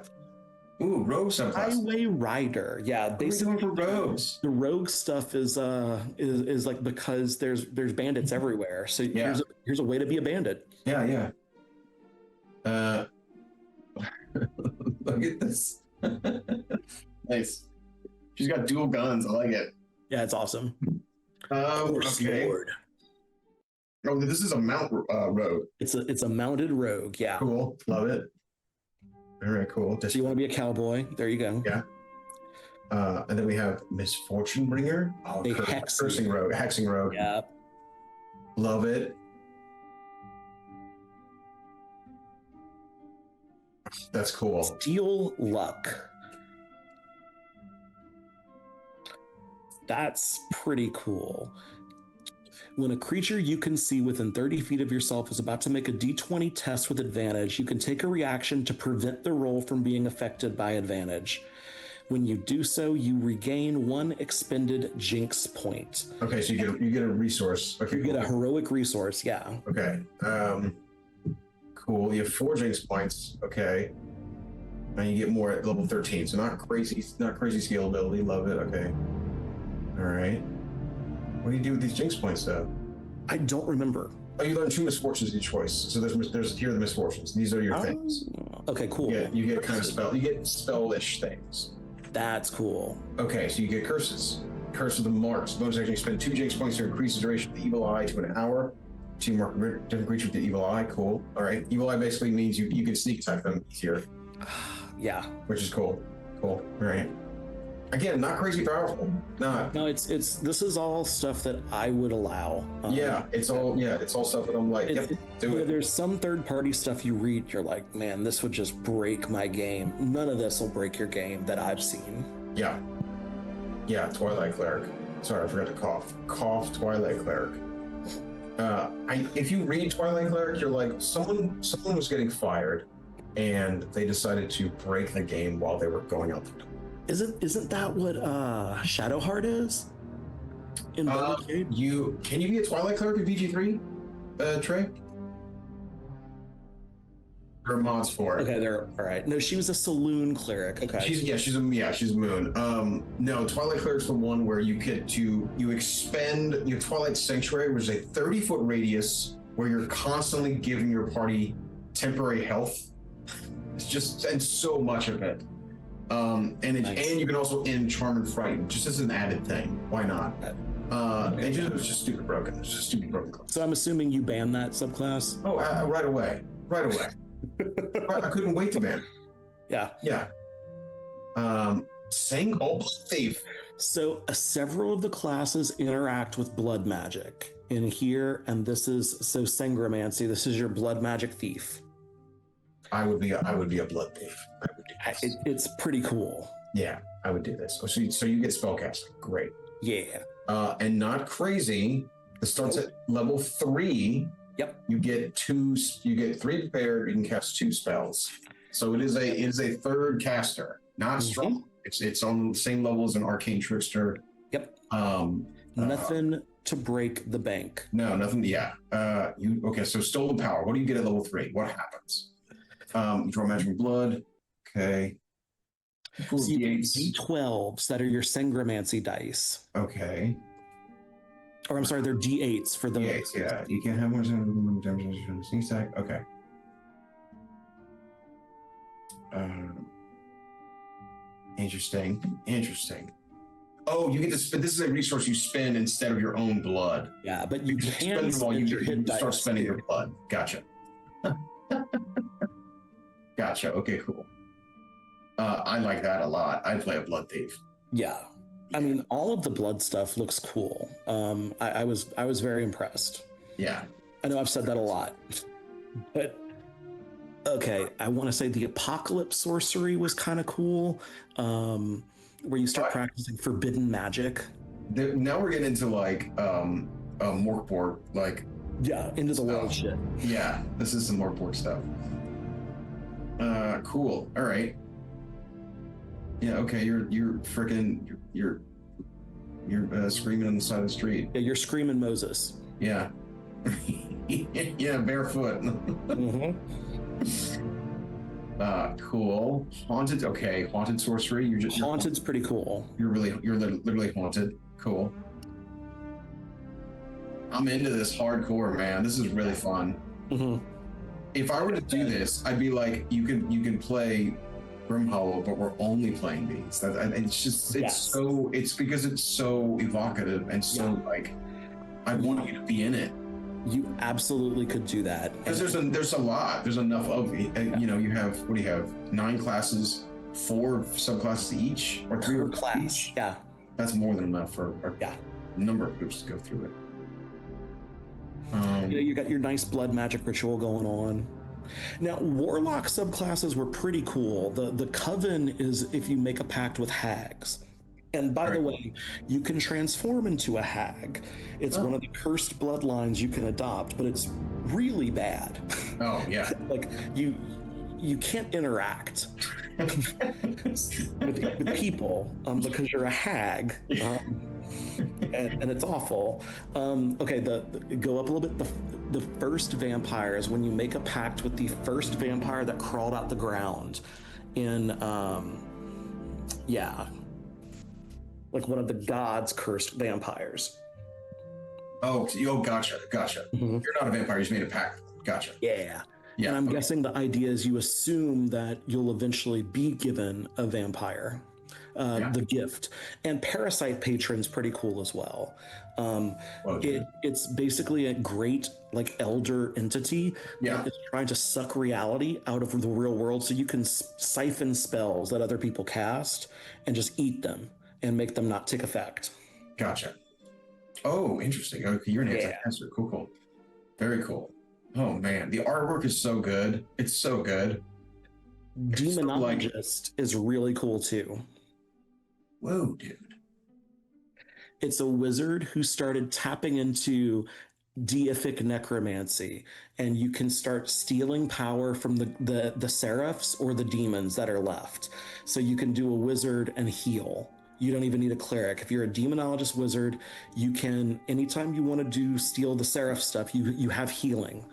Ooh, rogue subclass. Highway Rider, yeah. Basically, for rogues. the rogue stuff is like because there's bandits everywhere. So Yeah. here's a way to be a bandit. Yeah, yeah. Look at this. Nice. She's got dual guns. I like it. Yeah, it's awesome. Okay. Lord. Oh, this is a mount rogue. It's a mounted rogue. Yeah. Cool. Love it. All right, cool. So you want to be a cowboy? There you go. Yeah. And then we have Misfortune Bringer. Oh, A hexing rogue. Hexing rogue. Yeah. Love it. That's cool. Steal Luck. That's pretty cool. When a creature you can see within 30 feet of yourself is about to make a d20 test with advantage, you can take a reaction to prevent the roll from being affected by advantage. When you do so, you regain 1 expended jinx point. Okay, so you get a resource. Okay, You get a heroic resource, yeah. Okay. Cool. You have 4 jinx points. Okay. And you get more at level 13. So not crazy scalability. Love it. Okay. All right. What do you do with these jinx points though? I don't remember. Oh, you learn 2 misfortunes each choice. So there's here are the misfortunes. These are your things. Okay, cool. Yeah, you get kind of spellish things. That's cool. Okay, so you get curses. Curse of the Marks. Bonus action, you spend 2 jinx points to increase the duration of the evil eye to an hour. To mark different creature with the evil eye. Cool. All right. Evil eye basically means you can sneak attack them easier. Yeah. Which is cool. Cool. All right. Again, not crazy powerful. Not. No, it's this is all stuff that I would allow. It's all stuff that I'm like, yep, do it. There's some third-party stuff you read, you're like, man, this would just break my game. None of this will break your game that I've seen. Yeah. Yeah, Twilight Cleric. Sorry, I forgot to cough. Cough, Twilight Cleric. If you read Twilight Cleric, you're like, someone was getting fired, and they decided to break the game while they were going out the door. Isn't that what Shadowheart is? In can you be a Twilight Cleric in VG3, Trey? There are mods for it. Okay, they're all right. No, she was a saloon cleric. Okay. She's a moon. No, Twilight Cleric's the one where you expend your Twilight Sanctuary, which is a 30-foot radius where you're constantly giving your party temporary health. It's just, and so much of it. And you can also end Charm and Frighten, just as an added thing. Why not? It was just stupid broken. It's just stupid broken class. So I'm assuming you banned that subclass? Oh, right away. I couldn't wait to ban. Yeah. Yeah. Thief. So several of the classes interact with blood magic in here, and this is Sangromancy. This is your blood magic thief. I would be a blood thief. It's pretty cool. Yeah, I would do this. So you get spellcasting. Great. Yeah. And not crazy. It starts at level 3. Yep. You get 3 prepared. You can cast 2 spells. So it is a third caster. Not strong. It's on the same level as an arcane trickster. Yep. Nothing to break the bank. No, nothing. Yeah. So stolen power. What do you get at level 3? What happens? You draw magic blood. Okay. So you get D12s that are your Sangromancy dice. Okay. Or I'm sorry, they're D8s for the. D8s, yeah. You can have more damage from the sneak attack. Okay. Interesting. Oh, you get to spend. This is a resource you spend instead of your own blood. Yeah, but you can spend while you start spending your blood. Gotcha. Gotcha. Okay, cool. I like that a lot. I'd play a blood thief. Yeah. I mean, all of the blood stuff looks cool. I was very impressed. Yeah. I know I've said that a lot, but okay. I want to say the apocalypse sorcery was kind of cool, where you start practicing forbidden magic. Now we're getting into like Morkborg, like Yeah, into the world shit. yeah. This is some Morkborg stuff. Cool. All right. Yeah. Okay. You're freaking you're screaming on the side of the street. Yeah, you're screaming Moses. Yeah. Yeah, barefoot. Mm-hmm. Cool. Haunted. Okay, haunted sorcery. Haunted's pretty cool. You're literally haunted. Cool. I'm into this hardcore, man. This is really fun. Mm-hmm. If I were to do this, I'd be like, you can play Grim Hallow, but we're only playing these. It's because it's so evocative and so like, I want you to be in it. You absolutely could do that. Because there's a lot. There's enough of it. You know, you have, what do you have? 9 classes, 4 subclasses each, or 3 per class. Each? Yeah. That's more than enough for a number of groups to go through it. You got your nice blood magic ritual going on. Now, warlock subclasses were pretty cool. The coven is if you make a pact with hags. And by the way, you can transform into a hag. It's one of the cursed bloodlines you can adopt, but it's really bad. Oh, yeah. Like, you can't interact with people because you're a hag. And it's awful. Okay, go up a little bit. The first vampires, when you make a pact with the first vampire that crawled out the ground in, like one of the gods' cursed vampires. Oh, gotcha. Mm-hmm. You're not a vampire. You just made a pact. Gotcha. Yeah. Yeah. And I'm guessing the idea is you assume that you'll eventually be given a vampire. The gift. And parasite patron's pretty cool as well. It's basically a great like elder entity that is trying to suck reality out of the real world, so you can siphon spells that other people cast and just eat them and make them not take effect. Gotcha. Oh, interesting. Okay, you're an anti-cancer. Cool. Very cool. Oh man, the artwork is so good. It's so good. Demonologist is really cool too. Whoa, dude. It's a wizard who started tapping into deific necromancy, and you can start stealing power from the seraphs or the demons that are left. So you can do a wizard and heal. You don't even need a cleric. If you're a demonologist wizard, you can, anytime you want to steal the seraph stuff, you have healing.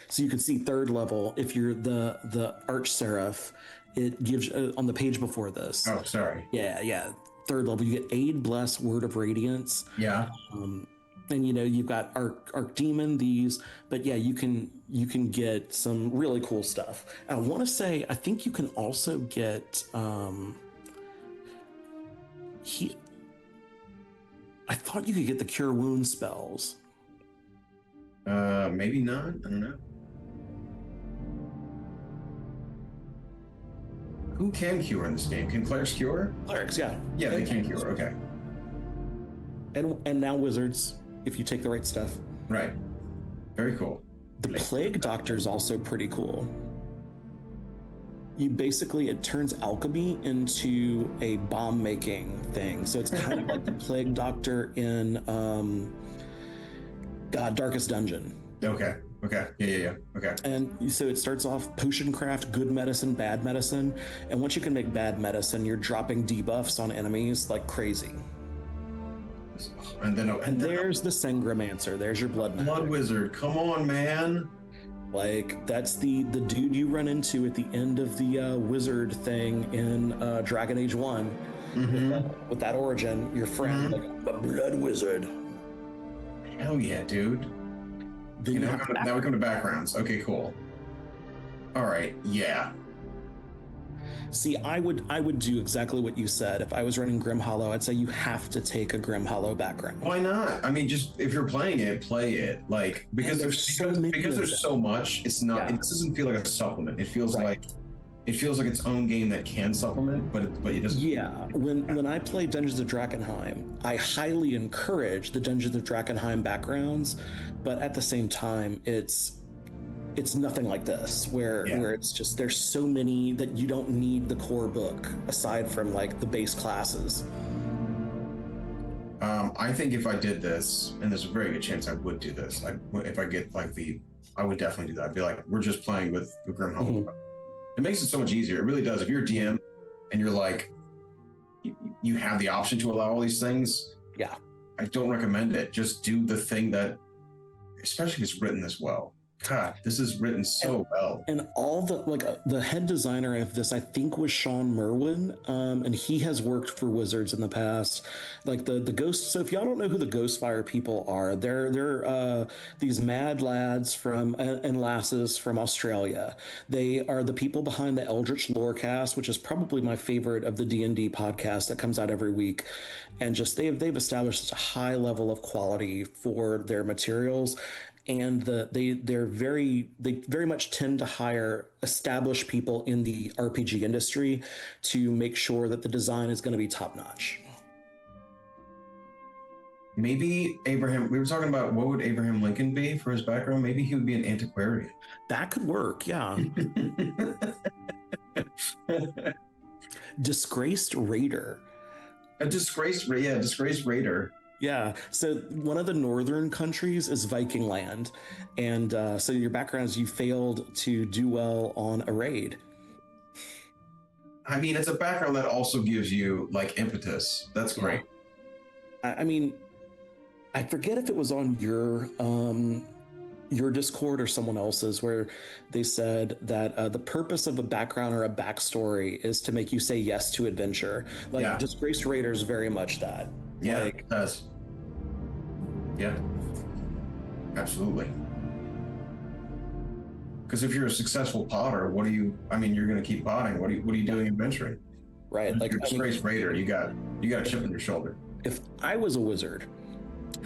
So you can see 3rd level, if you're the arch seraph, it gives on the page before this. Oh, sorry. Yeah. 3rd level, you get aid, bless, word of radiance. Yeah. And you've got archdemon, these, but yeah, you can get some really cool stuff. And I want to say, I think you can also get I thought you could get the cure wound spells. Maybe not. I don't know. Who can cure in this game? Can clerics cure? Clerics, yeah. Yeah, they can cure. Okay. And now wizards, if you take the right stuff. Right. Very cool. The plague doctor is also pretty cool. It turns alchemy into a bomb making thing. So it's kind of like the plague doctor in Darkest Dungeon. Okay. Yeah. Okay. And so it starts off potion craft, good medicine, bad medicine. And once you can make bad medicine, you're dropping debuffs on enemies like crazy. And there's the Sangromancer. There's your blood wizard. Come on, man. Like, that's the dude you run into at the end of the wizard thing in Dragon Age 1. Mm-hmm. With that origin, your friend, like a blood wizard. Hell yeah, dude. Now we come to backgrounds. Okay, cool. All right, yeah. See, I would do exactly what you said. If I was running Grim Hallow, I'd say you have to take a Grim Hallow background. Why not? I mean, just if you're playing it, play it. Like, because there's so much. It's not. It doesn't feel like a supplement. It feels like it feels like its own game that can supplement, but it doesn't. Yeah, when I play Dungeons of Drakkenheim, I highly encourage the Dungeons of Drakkenheim backgrounds, but at the same time, it's nothing like this, where it's just there's so many that you don't need the core book aside from like the base classes. I think if I did this, and there's a very good chance I would do this, if I get like I would definitely do that. I'd be like, we're just playing with the Grim Hallow. Mhm. It makes it so much easier. It really does. If you're a DM and you're like, you have the option to allow all these things. Yeah. I don't recommend it. Just do the thing that, especially if it's written this well. God, this is written so well. And all the head designer of this, I think, was Sean Merwin, and he has worked for Wizards in the past. Like the Ghost. So if y'all don't know who the Ghostfire people are, they're these mad lads from and lasses from Australia. They are the people behind the Eldritch Lorecast, which is probably my favorite of the D&D podcasts that comes out every week. And just they've established such a high level of quality for their materials. And they very much tend to hire established people in the RPG industry to make sure that the design is going to be top notch. Maybe Abraham, we were talking about what would Abraham Lincoln be for his background. Maybe he would be an antiquarian. That could work, yeah. Disgraced raider. A disgraced raider. Yeah, so one of the northern countries is Viking land, and so your background is you failed to do well on a raid. I mean, it's a background that also gives you like impetus. That's great. I mean, I forget if it was on your Discord or someone else's, where they said that the purpose of a background or a backstory is to make you say yes to adventure. Like Disgraced Raider is very much that. Yeah, like, it does. Yeah, absolutely. Because if you're a successful potter, I mean, you're going to keep potting. What are you doing adventuring? Right. Like you're a disgraced raider, you got a chip on your shoulder. If I was a wizard,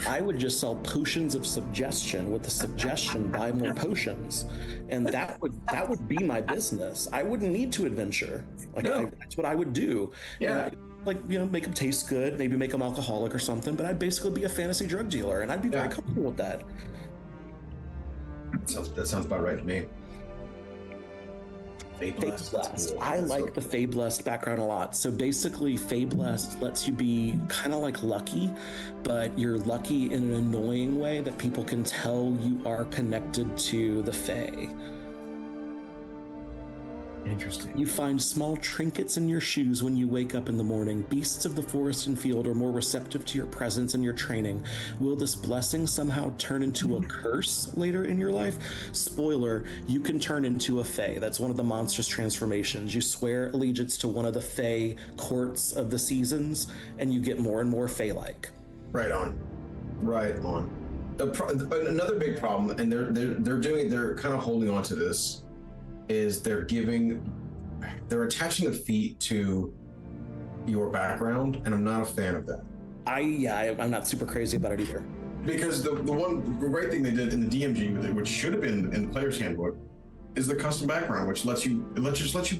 I would just sell potions of suggestion with the suggestion buy more potions, and that would be my business. I wouldn't need to adventure. That's what I would do. Yeah. Make them taste good, maybe make them alcoholic or something, but I'd basically be a fantasy drug dealer, and I'd be very comfortable with that. That sounds about right to me. Fablessed. I like the Fablessed background a lot. So basically, Fablessed lets you be kind of like lucky, but you're lucky in an annoying way that people can tell you are connected to the Fae. Interesting. You find small trinkets in your shoes when you wake up in the morning. Beasts of the forest and field are more receptive to your presence and your training. Will this blessing somehow turn into a curse later in your life? Spoiler, you can turn into a Fae. That's one of the monstrous transformations. You swear allegiance to one of the Fae courts of the seasons, and you get more and more Fae-like. Right on. Another big problem, and they're kind of holding on to this, is they're attaching a feat to your background, and I'm not a fan of that. I'm not super crazy about it either. Because the great thing they did in the DMG, which should have been in the player's handbook, is the custom background, which lets you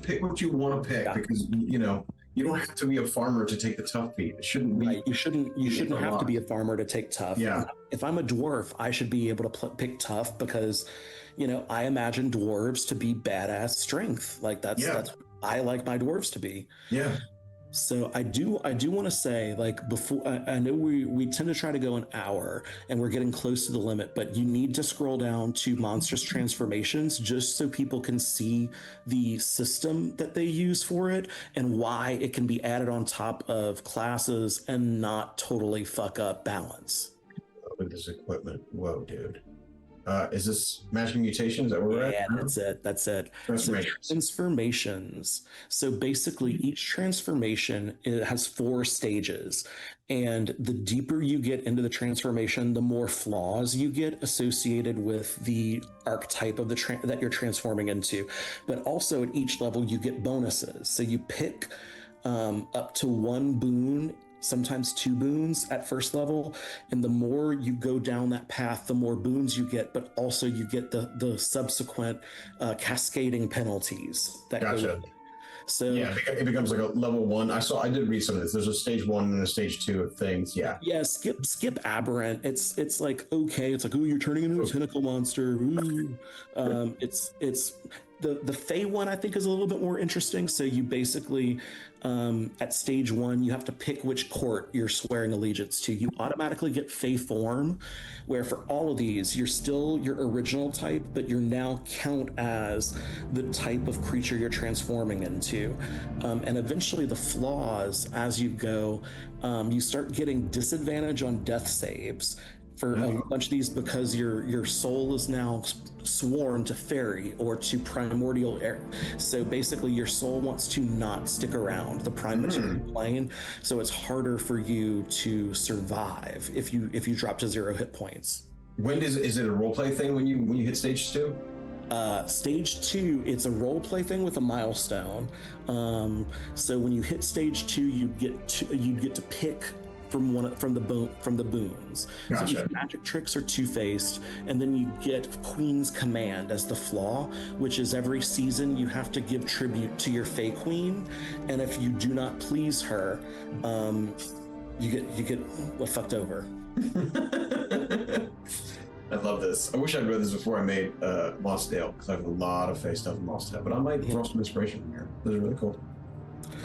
pick what you want to pick. Because you don't have to be a farmer to take the tough feat. It shouldn't be. Right. You shouldn't have to be a farmer to take tough. Yeah. If I'm a dwarf, I should be able to pick tough because, I imagine dwarves to be badass strength. Like that's I like my dwarves to be. Yeah. So I do want to say, like, before, I know we tend to try to go an hour and we're getting close to the limit, but you need to scroll down to monstrous transformations just so people can see the system that they use for it and why it can be added on top of classes and not totally fuck up balance. With this equipment. Whoa, dude. Is this magic mutation? Is that where we're at? Yeah, that's it. Transformations. So basically, each transformation has 4 stages. And the deeper you get into the transformation, the more flaws you get associated with the archetype of that you're transforming into. But also at each level, you get bonuses. So you pick up to 1 boon, sometimes 2 boons at first level, and the more you go down that path, the more boons you get, but also you get the subsequent cascading penalties that go with it. So Yeah, it becomes like a level 1. I did read some of this. There's a stage 1 and a stage 2 of things. Yeah. yeah, skip aberrant. It's like okay, it's like oh you're turning into a tentacle monster. Ooh. It's the Fey one I think is a little bit more interesting. So you basically at stage 1 you have to pick which court you're swearing allegiance to. You automatically get Fey form, where for all of these you're still your original type, but you're now count as the type of creature you're transforming into, and eventually the flaws as you go. You start getting disadvantage on death saves for a bunch of these because your soul is now sworn to fairy or to primordial air. So basically, your soul wants to not stick around the prime material plane. So it's harder for you to survive if you drop to 0 hit points. Is it a roleplay thing when you hit stage 2? Stage 2, it's a role play thing with a milestone. So when you hit stage 2, you get to pick from the boons. Gotcha. So magic tricks are two-faced, and then you get Queen's Command as the flaw, which is every season you have to give tribute to your Fey Queen, and if you do not please her, you get fucked over. I love this. I wish I'd read this before I made Lost Dale, because I have a lot of Fey stuff in Lost Dale, but I might draw some inspiration from here. Those are really cool.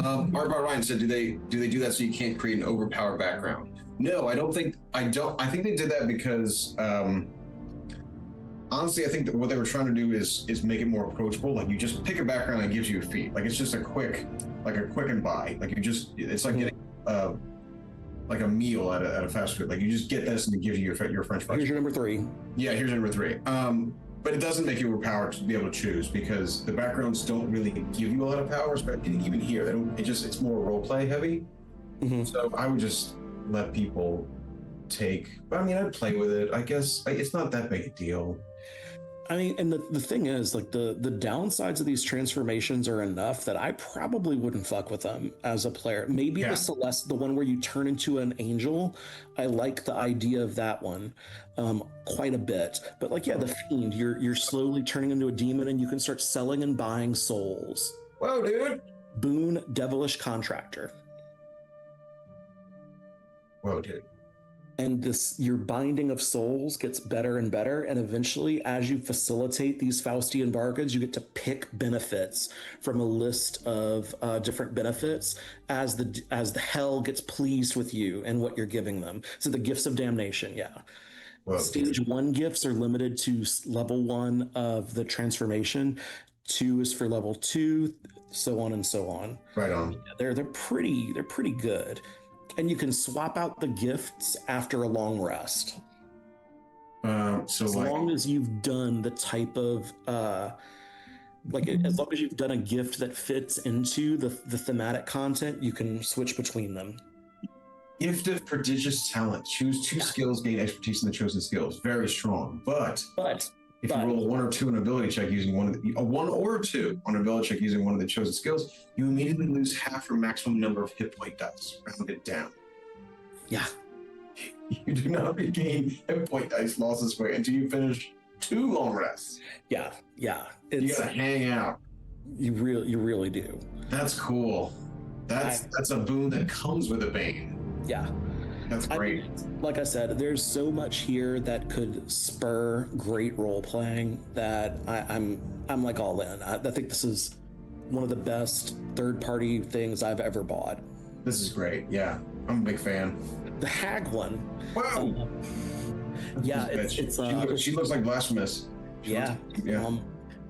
Art by Ryan said, do they do that so you can't create an overpowered background? No, I think they did that because honestly, I think that what they were trying to do is make it more approachable. Like you just pick a background that gives you a feat. Like it's just a quick and buy. Like it's like getting like a meal at a fast food. Like you just get this and it gives you your French fries. Here's your number 3. Yeah, here's your number 3. But it doesn't make you overpowered to be able to choose because the backgrounds don't really give you a lot of powers. But even here, they don't. It's more role play heavy. Mm-hmm. So I would just let people take. But I mean, I'd play with it. I guess it's not that big a deal. I mean, and the thing is, like the downsides of these transformations are enough that I probably wouldn't fuck with them as a player. Maybe the Celeste, the one where you turn into an angel, I like the idea of that one quite a bit. But like, yeah, the Fiend, you're slowly turning into a demon, and you can start selling and buying souls. Whoa, dude! Boon Devilish Contractor. Whoa, dude. And your binding of souls gets better and better, and eventually as you facilitate these Faustian bargains, you get to pick benefits from a list of different benefits as the hell gets pleased with you and what you're giving them. So the gifts of damnation, Whoa. Stage 1 gifts are limited to level 1 of the transformation. 2 is for level 2, so on and so on. Right on. They're pretty good. And you can swap out the gifts after a long rest. As long as you've done the type of as long as you've done a gift that fits into the thematic content, you can switch between them. Gift of prodigious talent. Choose 2 skills, gain expertise in the chosen skills. Very strong. But if you roll a 1 or 2 on ability check using a 1 or 2 on ability check using one of the chosen skills, you immediately lose half your maximum number of hit point dice. Round it down. Yeah. You do not regain hit point dice loss this way until you finish 2 long rests. Yeah. You gotta hang out. You really do. That's cool. That's a boon that comes with a bane. Yeah. That's great. Like I said, there's so much here that could spur great role playing that I'm like all in. I think this is one of the best third-party things I've ever bought. This is great. Yeah, I'm a big fan. The Hag one. Wow. She looks like Blasphemous.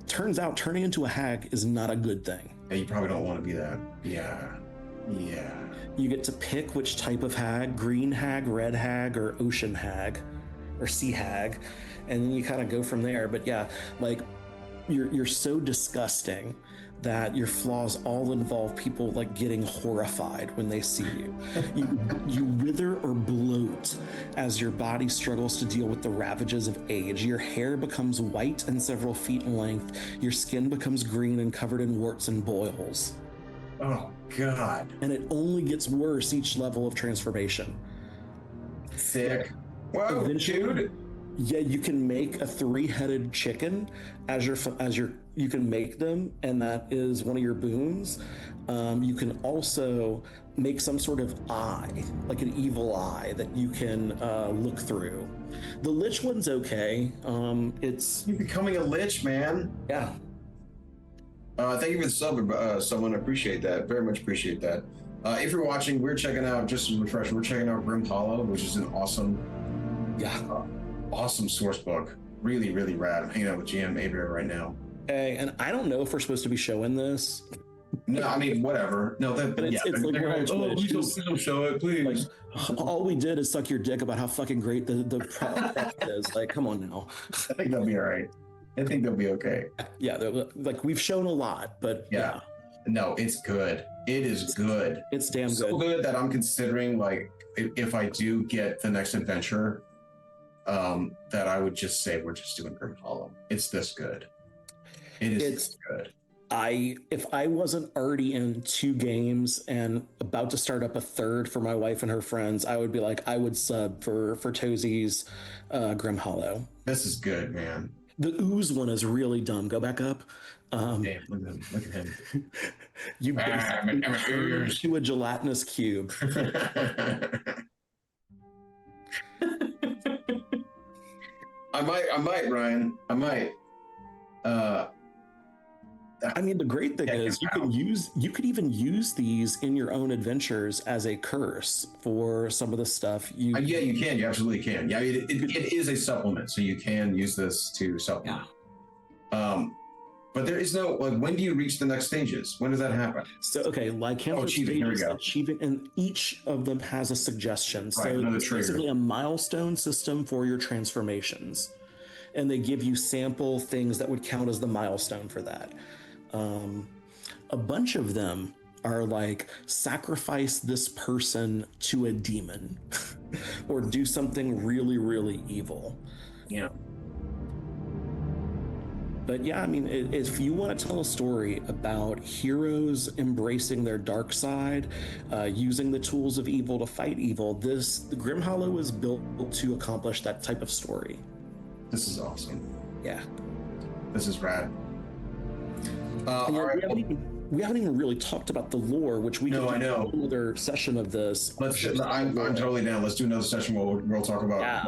Turns out turning into a hag is not a good thing. Yeah, you probably don't want to be that. Yeah. You get to pick which type of hag: green hag, red hag, or ocean hag, or sea hag, and then you kind of go from there. But yeah, like you're so disgusting that your flaws all involve people like getting horrified when they see you. You wither or bloat as your body struggles to deal with the ravages of age. Your hair becomes white and several feet in length. Your skin becomes green and covered in warts and boils. Oh, God. And it only gets worse each level of transformation. Sick. Wow, dude. Yeah, you can make a 3-headed chicken as your make them, and that is one of your boons. You can also make some sort of eye, like an evil eye that you can look through. The Lich one's okay. It's You're becoming a lich, man. yeah. Thank you for the sub, someone. Appreciate that. Very much appreciate that. If you're watching, we're checking out, just a refresher, we're checking out Grim Hallow, which is an awesome source book. Really, really rad. I'm hanging out with GM Hebert right now. Hey, and I don't know if we're supposed to be showing this. No, I mean, whatever. No, that, But it's like they're we're on like, Twitch. please don't show it, please. Like, all we did is suck your dick about how fucking great the product is. Like, come on now. I think they'll be all right. I think they'll be okay. Yeah, like we've shown a lot, but Yeah. No, it's good. It is good. it's damn So good. good that I'm considering, like, if I do get the next adventure, that I would just say we're just doing Grim Hallow. It's this good. It's this good. If I wasn't already in 2 games and about to start up a 3rd for my wife and her friends, I would be like, I would sub for Tauzy's Grim Hallow. This is good, man. The ooze one is really dumb. Go back up. Damn, look at him. You I'm an ooze. to a gelatinous cube. I might, Ryan. I might. I mean, the great thing Yeah, is you could even use these in your own adventures as a curse for some of the stuff you. Yeah, you can. You absolutely can. Yeah, I mean, it is a supplement, so you can use this to supplement. But there is no, like, when do you reach the next stages? When does that happen? So okay, lycanthrope achieving. Here we stages, go. achieving, and each of them has a suggestion. Right, So another it's trigger. basically a milestone system for your transformations, and they give you sample things that would count as the milestone for that. A bunch of them are like sacrifice this person to a demon or do something really, really evil. Yeah. But yeah, I mean, if you want to tell a story about heroes embracing their dark side, using the tools of evil to fight evil, the Grim Hallow is built to accomplish that type of story. This is awesome. Yeah. This is rad. And All yeah, right. we haven't even really talked about the lore, which we No, can I do know. another session of this. I'm totally down. Let's do another session where we'll talk about. Yeah,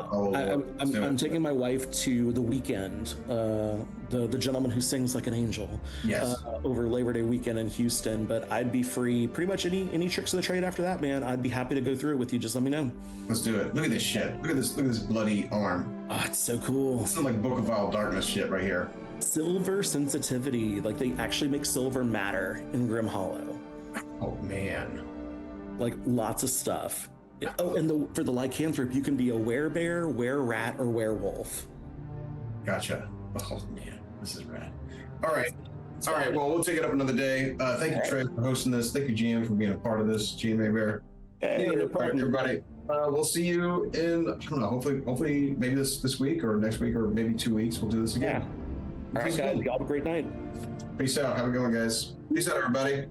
I'm taking my wife to the weekend. The gentleman who sings like an angel. Yes. Over Labor Day weekend in Houston, but I'd be free pretty much any tricks of the trade after that, man. I'd be happy to go through it with you. Just let me know. Let's do it. Look at this shit. Look at this bloody arm. Oh, it's so cool. It's like Book of Wild Darkness shit right here. Silver sensitivity, like they actually make silver matter in Grim Hallow. Oh man. Like lots of stuff. Oh, and for the lycanthrope, you can be a werebear, were-rat, or werewolf. Gotcha. Oh man, this is rad. All right. All right. Well, we'll take it up another day. Thank you, Trey, for hosting this. Thank you, GM, for being a part of this. GM Hebert. Hey, no All right, problem. everybody. We'll see you in, I don't know, hopefully maybe this week or next week or maybe 2 weeks. We'll do this again. Yeah. All right, guys. Y'all have a great night. Peace out. Have a good one, guys. Peace out, everybody.